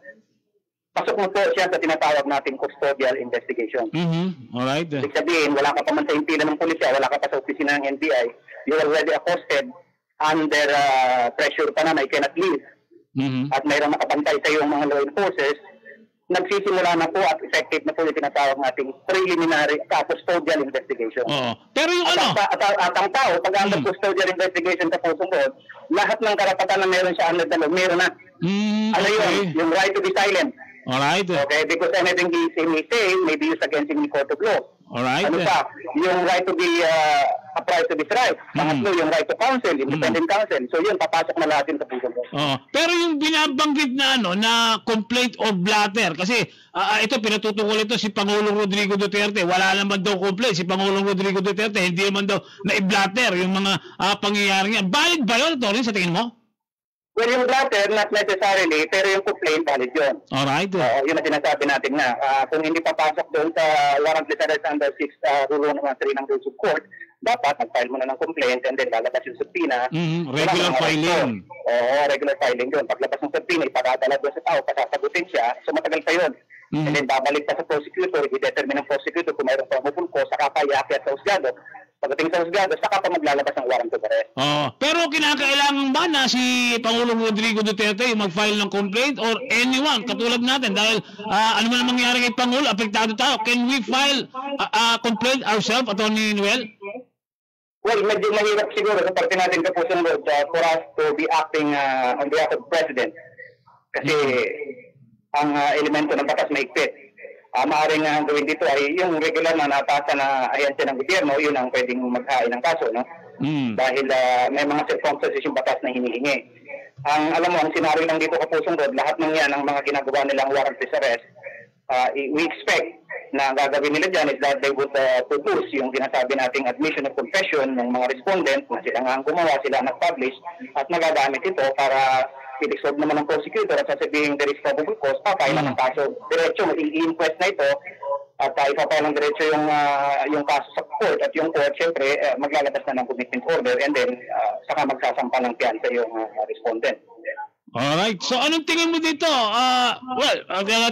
pasok mo po siya sa tinatawag nating custodial investigation. Alright. Ibig sabihin, wala ka pa man sa impila ng pulisya, wala ka pa sa opisina ng NBI, you already accosted under pressure pa na you cannot leave. At mayroong nakabantay sa iyo mga law enforcers, nagsisimula na po at effective na po yung tinatawag nating preliminary custodial investigation. Pero yung at ang tao, pag under custodial investigation sa pusong road, lahat ng karapatan na meron siya under the law, meron na. Yun? Yung right to be silent. Alright. Okay, because anything he may say may be used against him in court of law. Alright. Ano pa? Yung right to be apprised of his rights. Pangatlo, yung right to counsel, independent counsel. So yun, papasok na lahat yun sa pusong road. Pero yung binabanggit na na complaint of blatter, kasi ito pinatutukol ito si Pangulong Rodrigo Duterte, wala naman daw complaint si Pangulong Rodrigo Duterte, hindi naman daw na-blatter yung mga pangyayari niya. Valid ba yun, Tony, sa tingin mo? Well, yung blatter, not necessarily, pero yung complaint, valid yun. Alright. Yun ang sinasabi natin na kung hindi papasok doon sa warrantless arrest under 6 Rule 113 ng Rules of Court, dapat mag-file mo na ng complaint and then lalabas yung subpoena. Regular filing. Regular filing yun. Paglabas ng subpoena, ipapadala doon sa tao, pasasagutin siya, so matagal pa yun. And then babalik pa sa prosecutor, i-determine ng prosecutor kung mayroon probable cause, saka pa iakyat sa husgado Pagdating sa husgado, saka pa maglalabas ng warrant of arrest. Pero kinakailangan ba na si Pangulong Rodrigo Duterte yung mag-file ng complaint or anyone katulad natin? Dahil ano man ang mangyari kay Pangulo, apektado tayo. Can we file a complaint ourselves, Atty. Noel? Well, medyo mahirap siguro sa parte natin Kapusong Rod for us to be acting on behalf of the President. Kasi ang elemento ng batas maigpit. Maaaring gawin dito ay yung regular na natasa na ahensya ng gobyerno, yun ang pwedeng maghain ng kaso, no? Dahil may mga circumstances yung batas na hinihingi. Alam mo, ang senaryo lang dito Kapusong Rod, lahat ng yan, ang mga ginagawa nilang warrantless arrest, we expect na gagawin nila dyan is that they would propose yung sinasabi nating admission of confession ng mga respondent na sila nga ang gumawa, sila ang nag-publish, at magagamit ito para i-resolve naman ng prosecutor at sasabihin there is probable cause, papailan ng kaso. Diretso, i-inquest na ito at ipapailan diretso yung kaso sa court at yung court, syempre, maglalabas na ng commitment order and then saka magsasampa ng piyansa yung respondent. Alright. So, anong tingin mo dito?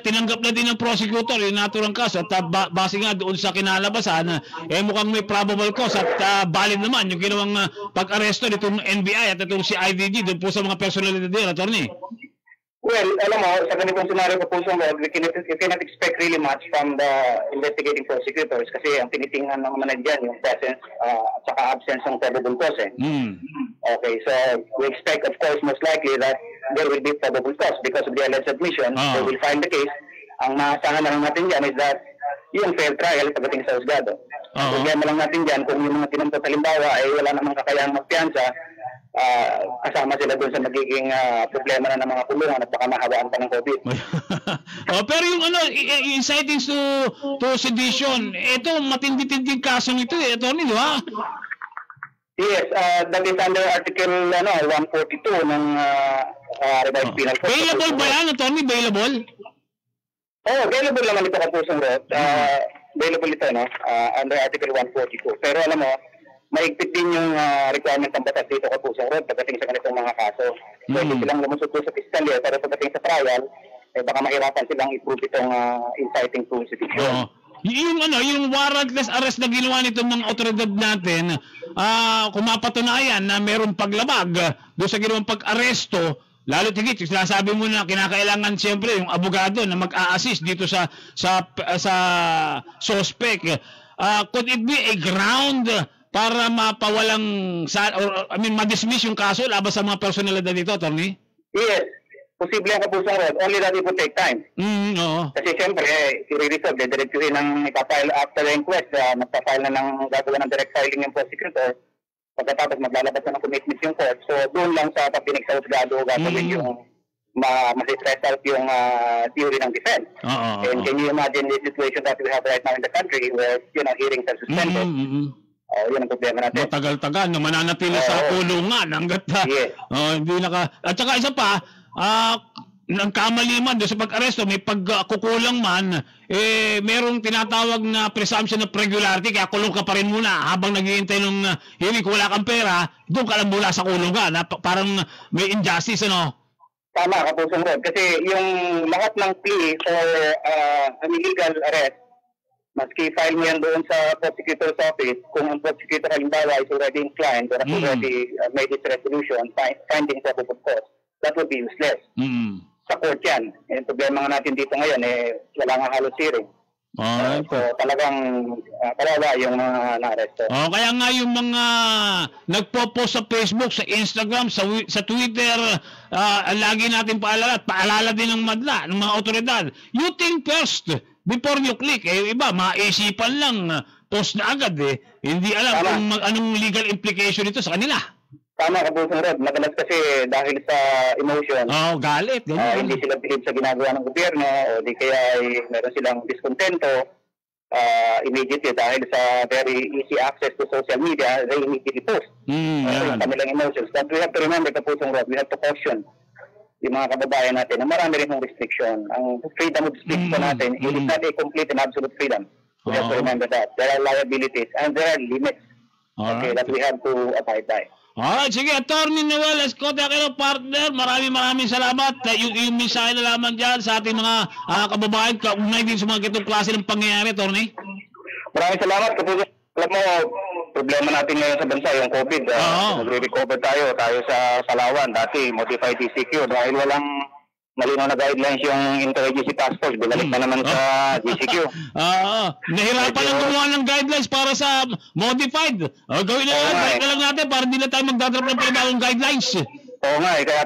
Tinanggap na din ng prosecutor yung naturang kaso at base nga doon sa kinalabasan, mukhang may probable cause at valid naman yung ginawang pag-aresto nitong NBI at itong si IDG doon po sa mga personalidad din, Attorney. Well, alam mo, sa ganitong scenario po we cannot expect really much from the investigating prosecutors kasi ang tinitingnan naman na dyan yung presence at saka absence ng probable cause. Okay, so we expect, of course, most likely that there will be probable cause because of the alleged admission. They will file the case. Ang maasahan na lang natin dyan is that yung fair trial pagdating sa husgado. Ang problema lang natin dyan, kung yung mga tinampot halimbawa ay wala namang kakayang magpiyansa, kasama sila doon sa magiging problema na ng mga kulungan at baka mahawaan pa ng COVID. Pero yung inciting to sedition, ito matindi-tinding kaso nito Attorney, di ba? Yes, that is under Article 142 ng Revised Penal Code. Bailable ba yan, Attorney? Bailable? Bailable naman ito Kapusong Rod. Bailable ito, under Article 142. Pero alam mo, maigpit din yung requirement ng batas dito Kapusong Rod pagdating sa ganitong mga kaso. Pwede silang lumusot sa piskalya, pero pagdating sa trial, baka mahirapan silang i-prove itong inciting to sedition. Yung warrantless arrest na ginawa nitong mga otoridad natin, kung mapatunayan na mayroong paglabag doon sa ginawang pag-aresto, lalo tigit, sinasabi mo na kinakailangan siyempre yung abogado na mag-a-assist dito sa suspect. Could it be a ground para mapawalang ma-dismiss yung kaso laban sa mga personalidad dito, Attorney? Yes. Posible ang Kapusong Rod, only that it would take time. Kasi siyempre, i-resolve, diretsuhin ng ipapile after the inquest, magpapile na ng gagawa ng direct filing yung prosecutor, pagkatapos maglalabas na ng commitment yung court. So doon lang sa pagpinig sa husgado, gagawin yung ma-stress out yung theory ng defense. And can you imagine the situation that we have right now in the country where, hearings are suspended? Yun ang problema natin. Matagal-tagal, mananatili sa kulungan hanggat hindi At saka isa pa, ng kamali man doon sa pag-aresto, may pagkukulang man, merong tinatawag na presumption of regularity, kaya kulong ka pa rin muna habang naghihintay ng hearing. Kung wala kang pera, doon ka lang mula sa kulong ka. Parang may injustice, Tama, Kapusong Rod. Kasi yung lahat ng plea for an illegal arrest, maski file mo yan doon sa prosecutor's office, kung ang prosecutor halimbawa is already inclined or has already made its resolution, finding probable cause, that would be useless. Sa court yan. Yung problema nga natin dito ngayon, wala nga halos hearing. So talagang kawawa yung mga na-arresto. Kaya nga yung mga nagpo-post sa Facebook, sa Instagram, sa Twitter, lagi natin paalala din ng madla, ng mga otoridad. You think first before you click. Iba, maisipan lang, post na agad Hindi alam kung anong legal implication ito sa kanila. Tama, Kapusong Rod. Madalas kasi dahil sa emotion. Galit. Hindi sila bilib sa ginagawa ng gobyerno o di kaya meron silang diskontento immediately dahil sa very easy access to social media, they immediately post. Yung kanilang emotions. But we have to remember, Kapusong Rod, we have to caution yung mga kababayan natin na marami rin yung restriction. Ang freedom of speech po natin, it is not a complete and absolute freedom. We have to remember that. There are liabilities and there are limits that we have to abide by. Alright, sige, Attorney Noel Escote, partner, maraming salamat. Yung mensahe na lamang dyan sa ating mga kababayan, kaugnay din sa mga kitong klase ng pangyayari, Attorney. Maraming salamat, Kapusong. Alam mo, problema natin ngayon sa bansa, yung COVID. Nagre-recover tayo sa Salawan. Dati, modified DCQ. Dahil walang malinaw na guidelines yung Interagency Task Force. Binalik na naman sa DCQ. Nahirapan lang gumawa ng guidelines para sa modified. Gawin na lang natin para hindi na tayo magdadrop ng panibagong guidelines. Oo nga, kaya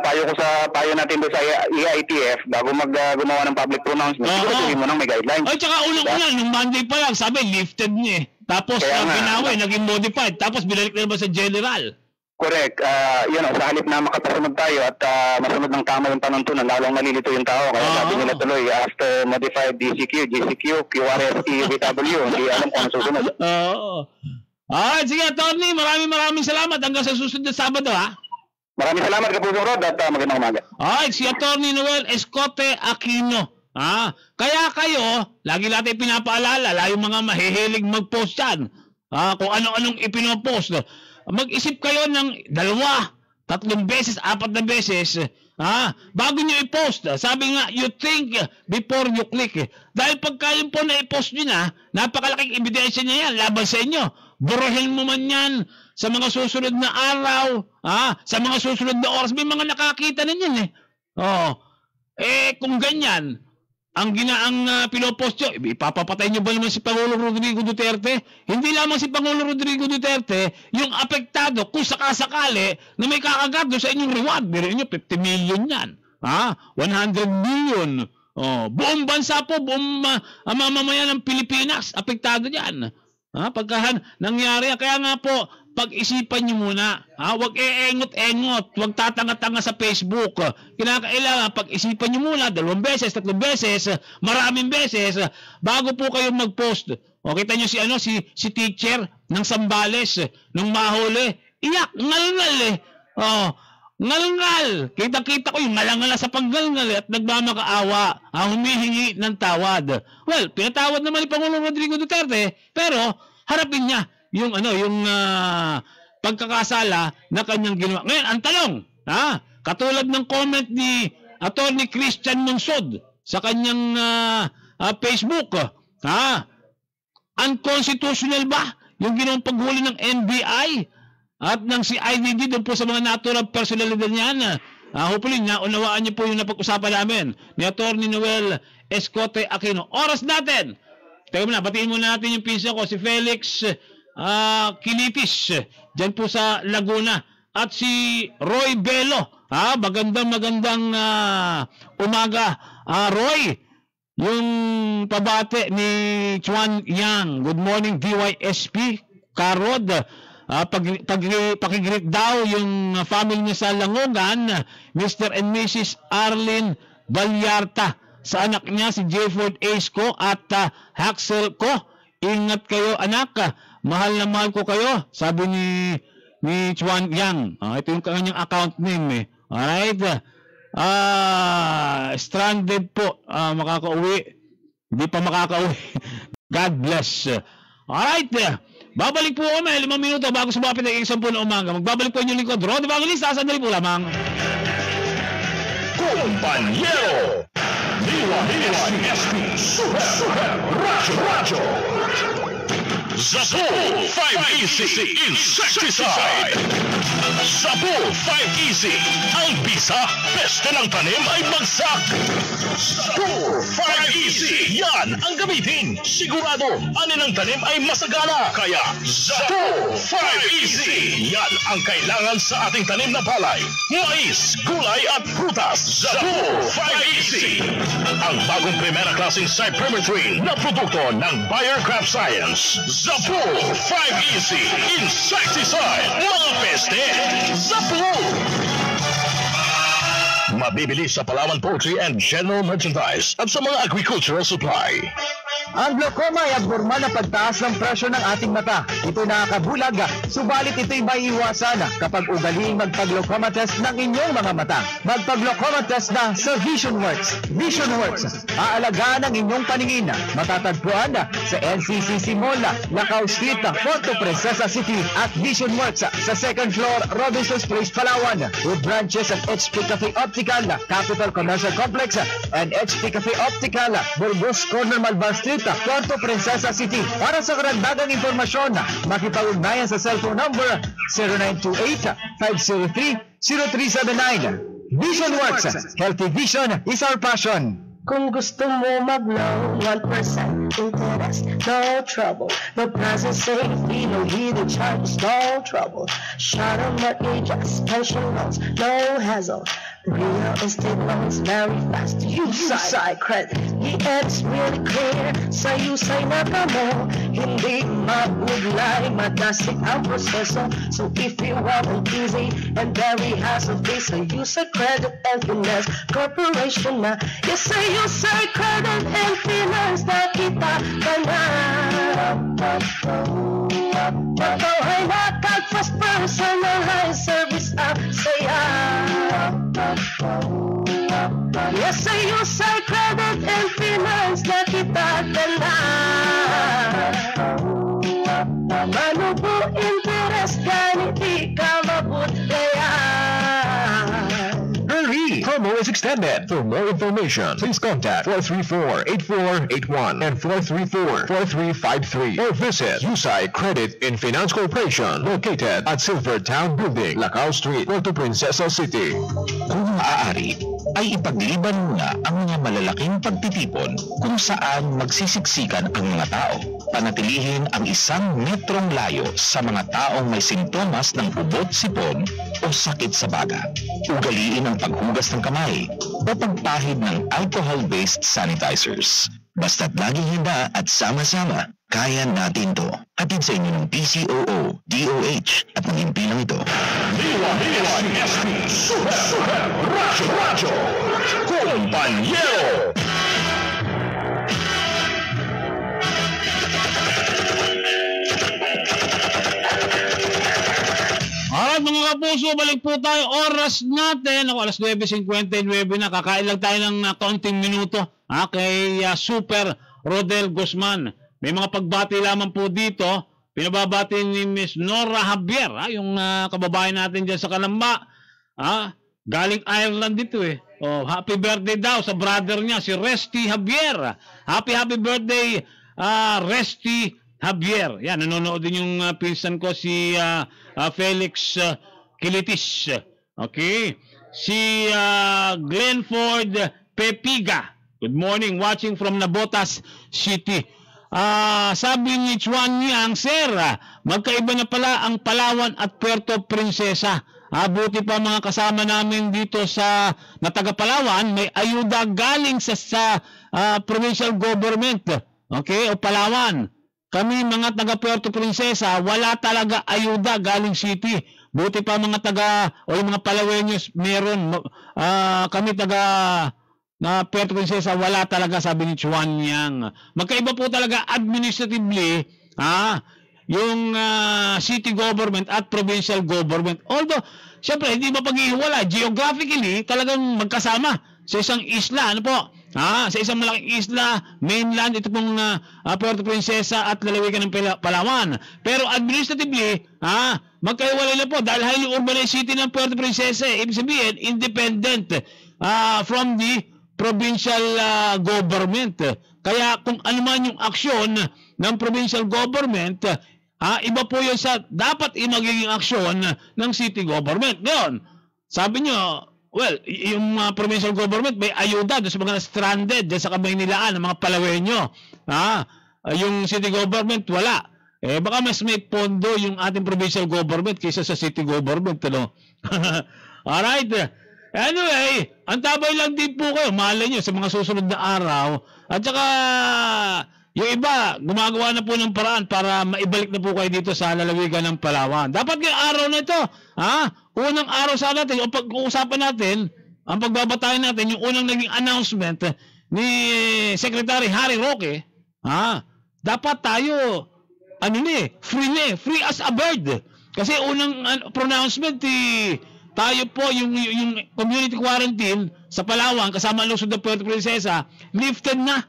payo natin doon sa EITF bago gumawa ng public pronouncement. Siguro mo nang may guidelines. Ay, tsaka unang-una, nung Monday pa lang, sabi, lifted niya. Tapos, binawi, naging modified. Tapos, binalik na naman sa general. Correct. Sa halip na makapasunod tayo at masunod ng tama yung panuntunan, lalong nalilito yung tao. Kaya sabi nila tuloy, after modified DCQ, GCQ, QRST, VW, hindi alam kung ano susunod. Sige, Atty. Maraming salamat. Hanggang sa susunod na Sabado, ha? Maraming salamat, Kapusong Rod, at magandang umaga. Si Atty. Noel Escote Aquino. Kaya kayo, lagi natin pinapaalala, yung mga mahihilig mag-post yan. Kung ano-anong ipinopost. Mag-isip kayo ng 2, 3 beses, 4 na beses, bago nyo i-post. Sabi nga, you think before you click. Dahil pagka yun po na i-post nyo na, napakalaking ebidensya niya yan, laban sa inyo. Buruhin mo man yan sa mga susunod na araw, sa mga susunod na oras. May mga nakakita na yan kung ganyan, ang pinopost nyo, ipapapatay nyo ba naman si Pangulong Rodrigo Duterte? Hindi lamang si Pangulong Rodrigo Duterte yung apektado kung sakasakali na may kakagat doon sa inyong reward. Meron nyo, 50 million yan. 100 million. Buong bansa po, buong mamamayan ng Pilipinas, apektado yan. Pagka nangyari, kaya nga po, pag-isipan nyo muna. Huwag eengot-engot. Huwag tatanga-tanga sa Facebook. Kinakailangan pag-isipan nyo muna 2 beses, 3 beses, maraming beses bago po kayo mag-post. Kita nyo si teacher ng Sambales nung mahuli. Iyak, ngalngal ngalngal. Kita-kita ko yung ngalangal sa paggalngal at nagmamakaawa. Humihingi ng tawad. Well, pinatawad naman ni Pangulong Rodrigo Duterte, pero harapin niya yung pagkakasala na kanyang ginawa. Ngayon, ang tanong, katulad ng comment ni Atty. Christian Monsod sa kanyang Facebook, unconstitutional ba yung ginawang paghuli ng NBI at ng CIDD doon po sa mga natural personalidad niyan? Hopefully, naunawaan niyo po yung napag-usapan namin ni Atty. Noel Escote Aquino. Oras natin! Teka muna, batiin muna natin yung pinsa ko, si Felix Kilitis, dyan po sa Laguna, at si Roy Belo. Magandang umaga. Roy, yung pabate ni Chuan Yang. Good morning, DYSP. Karod, pakigreet daw yung family niya sa Langogan, Mr. and Mrs. Arlene Balyarta, sa anak niya si Jefford Ace at Haxel ko. Ingat kayo, anak. Mahal na mahal ko kayo, sabi ni Chuan Yang. Ito yung kanyang account name. Alright. Stranded po. Makakauwi. Hindi pa makakauwi. God bless. Alright. Babalik po kami 5 minuto bago sumapit ang 10 na umaga. Magbabalik po inyong lingkod. Rod Evangelista, sandali po lamang. Compañero. DYSP Super Radyo. Zapul 5 Easy Insecticide. Zapul 5 Easy. Ang bisa, peste ng tanim ay bagsak. Zapul 5 Easy. Yan ang gamitin. Sigurado, anin ang tanim ay masagana. Kaya Zapul 5 Easy. Yan ang kailangan sa ating tanim na palay, mais, gulay at prutas. Zapul 5 Easy. Ang bagong primera klaseng cypermethrin na produkto ng Bayer Crop Science. Zapul 5 Easy Insecticide. Mga peste, Zapul. Mabibili sa Palawan Poultry and General Merchandise at sa mga agricultural supply. Ang glaucoma ay abnormal na pagtaas ng presyo ng ating mata. Ito'y nakakabulag, subalit ito'y maiiwasan kapag ugaliing magpa-glaucoma test ng inyong mga mata. Magpa-glaucoma test na sa VisionWorks. VisionWorks, aalagaan ang inyong paningin. Matatagpuan sa NCCC Mall, Lacao Street, Puerto Princesa City at VisionWorks sa 2nd floor, Robinson's Place, Palawan, with branches at HP Cafe Optical, Capital Commercial Complex, and HP Cafe Optical, Burgos Corner, Malbar Street, Street, Puerto Princesa City. Para sa karagdagang impormasyon, makipag-ugnayan sa cellphone number 0928-503-0379. Vision Works. Healthy vision is our passion. Kung gusto mo mag-loan, 1% interest, no trouble. The price is safety, no hidden charges, no trouble. Short mortgages, pension loans, no hassle. Real estate loans, very fast. USI credit, it's really clear. Sa USI na ka mo, hindi mabuglay, madasig ang proseso. So if you want an easy and very hassle-free, sa USI Credit and Finance Corporation na. Yes, sa USI Credit and Finance na kita ka na. Ikaw ay nakag-fast personalized service ang saya. Yes, sa USI Credit and Finance na kita ka na. Mano po interest ka, hindi ka mabutlayan. Hurry! Promo is extended. For more information, please contact 434-8481 and 434-4353 or visit USI Credit and Finance Corporation located at Silvertown Building, Lacao Street, Puerto Princesa City. Kung maaari, ay ipagliban muna ang mga malalaking pagtitipon kung saan magsisiksikan ang mga tao. Panatilihin ang 1 metrong layo sa mga taong may simptomas ng ubot, sipon o sakit sa baga. Ugaliin ang paghugas ng kamay o pagpahid ng alcohol-based sanitizers. Basta't laging handa at sama-sama, kaya natin to. Hatid sa inyo ng PCOO, DOH at ng impilang ito. DYSP Super Radyo Kompanyero. Alright mga kapuso, balik po tayo. Oras natin, ako alas 9:59 na, kakain lang tayo ng kaunting minuto kay Super Rodel Guzman. May mga pagbati lamang po dito. Pinababati ni Miss Nora Javier, yung kababayan natin dyan sa Kalamba. Galing Ireland dito eh. Oh, happy birthday daw sa brother niya, si Resty Javier. Happy birthday, Resty Javier. Yan, nanonood din yung pinsan ko, si Felix Kilitis. Okay. Si Glenford Pepiga. Good morning, watching from Nabotas City. Sabi ni Chuan Yang, Sir, magkaiba na pala ang Palawan at Puerto Princesa. Buti pa mga kasama namin dito sa taga Palawan, may ayuda galing sa provincial government. Okay, o Palawan. Kami mga taga Puerto Princesa, wala talaga ayuda galing city. Buti pa mga taga o yung mga Palaweños meron. Kami taga Puerto Princesa, wala talaga, sabi ni Chuan Yang. Magkaiba po talaga administratively yung city government at provincial government. Although, syempre, hindi mapag-iwala. Geographically, talagang magkasama sa isang isla. Ano po? Sa isang malaking isla, mainland, ito pong Puerto Princesa at lalawigan ng Palawan. Pero administratively, magkaiwalay na po dahil highly urbanized city ng Puerto Princesa. Ibig sabihin, independent from the provincial government. Kaya kung ano man yung aksyon ng provincial government, iba po yun sa dapat magiging aksyon ng city government. Ngayon, sabi nyo, well, yung provincial government may ayuda doon sa mga stranded dyan sa Kamaynilaan ng mga Palaweño. Yung city government, wala. Baka mas may pondo yung ating provincial government kaysa sa city government. Ano? Alright. Anyway, antabay lang din po kayo. Malay nyo sa mga susunod na araw. At saka, yung iba, gumagawa na po ng paraan para maibalik na po kayo dito sa lalawigan ng Palawan. Dapat yung araw na ito, unang araw sa natin, yung pag-uusapan natin, ang pagbabatayan natin, yung unang naging announcement ni Secretary Harry Roque, dapat tayo, free as a bird. Kasi unang pronouncement, tayo po, yung community quarantine sa Palawan, kasama ang lungsod ng Puerto Princesa, lifted na.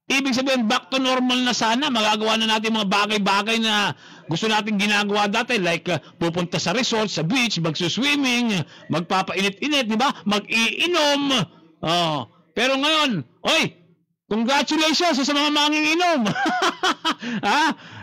Ibig sabihin, back to normal na sana. Magagawa na natin mga bagay-bagay na gusto natin ginagawa dati. Like, pupunta sa resort, sa beach, magsuswimming, magpapainit-init, di ba? Mag-iinom. Pero ngayon, Congratulations sa mga manginginom.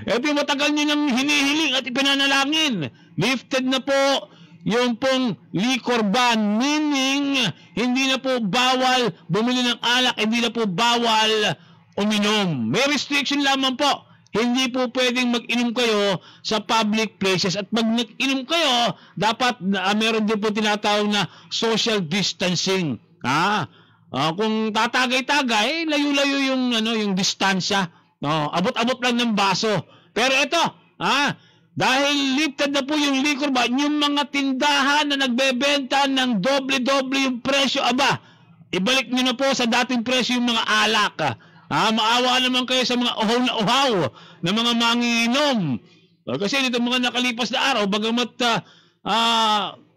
Ito yung matagal nyo nang hinihiling at ipinanalangin. Lifted na po yung pong liquor ban, meaning hindi na po bawal bumili ng alak, hindi na po bawal uminom. May restriction lamang po. Hindi po pwedeng mag-inom kayo sa public places. At pag nag-inom kayo, dapat meron din po tinatawag na social distancing. Kung tatagay-tagay, layo-layo yung distansya. Abot-abot lang ng baso. Pero ito, dahil lifted na po yung liquor ban, yung mga tindahan na nagbebenta ng doble-doble yung presyo, ibalik nyo na po sa dating presyo yung mga alak. Maawa naman kayo sa mga uhaw na uhaw na mga manginginom. Kasi dito mga nakalipas na araw, bagamat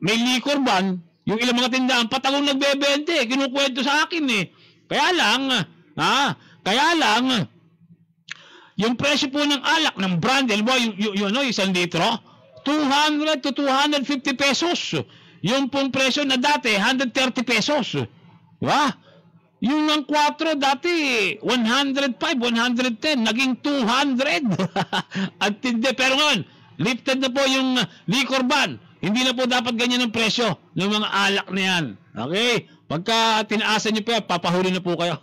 may liquor ban, yung ilang mga tindahan, patagong nagbebente, kinukwento sa akin eh. Kaya lang, yung presyo po ng alak, ng brand, yung 1 litro, 200 to 250 pesos. Yung pong presyo na dati, 130 pesos. Diba? Yung ng 4 dati, 105, 110, naging 200. At hindi, pero ngayon, lifted na po yung liquor ban. Hindi na po dapat ganyan ang presyo ng mga alak na yan. Okay? Pagka tinaasan nyo pa, papahuli na po kayo.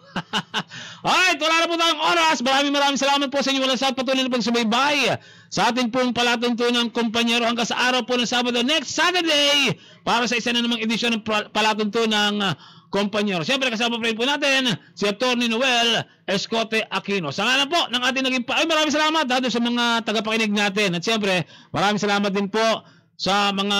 Alright, wala na po tayong oras. Maraming salamat po sa inyo. Walang saan patuloy na pagsubaybay sa ating pong palatuntunang kumpanyero hanggang sa araw po ng Sabado, next Saturday, para sa isa na namang edisyon ng palatuntunang kumpanyero. Siyempre, kasama pa rin po natin si Atty. Noel Escote Aquino. Sa ngalan po ng ating naging maraming salamat doon sa mga tagapakinig natin. At siyempre, maraming salamat din po sa mga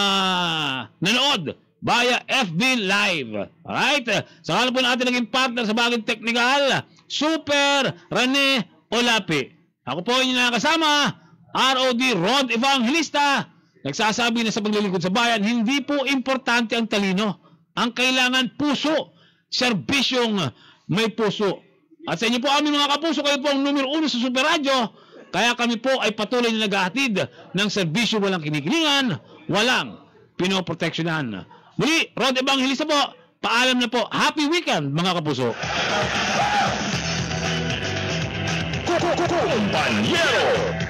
nanood via FB Live. Alright? Sa ngalan po ng ating naging partner sa bagong teknikal, Super Rene Olapi. Ako po yung nakasama, ROD Rod Evangelista. Nagsasabi na sa paglilingkod sa bayan, hindi po importante ang talino. Ang kailangan puso. Serbisyong may puso. At sa inyo po aming mga kapuso, kayo po ang numero 1 sa Super Radio. Kaya kami po ay patuloy na naghahatid ng serbisyo walang kinikilingan, walang pinoproteksyonan. Muli, Rod Evangelista po, paalam na po. Happy weekend, mga kapuso. Kumpanyero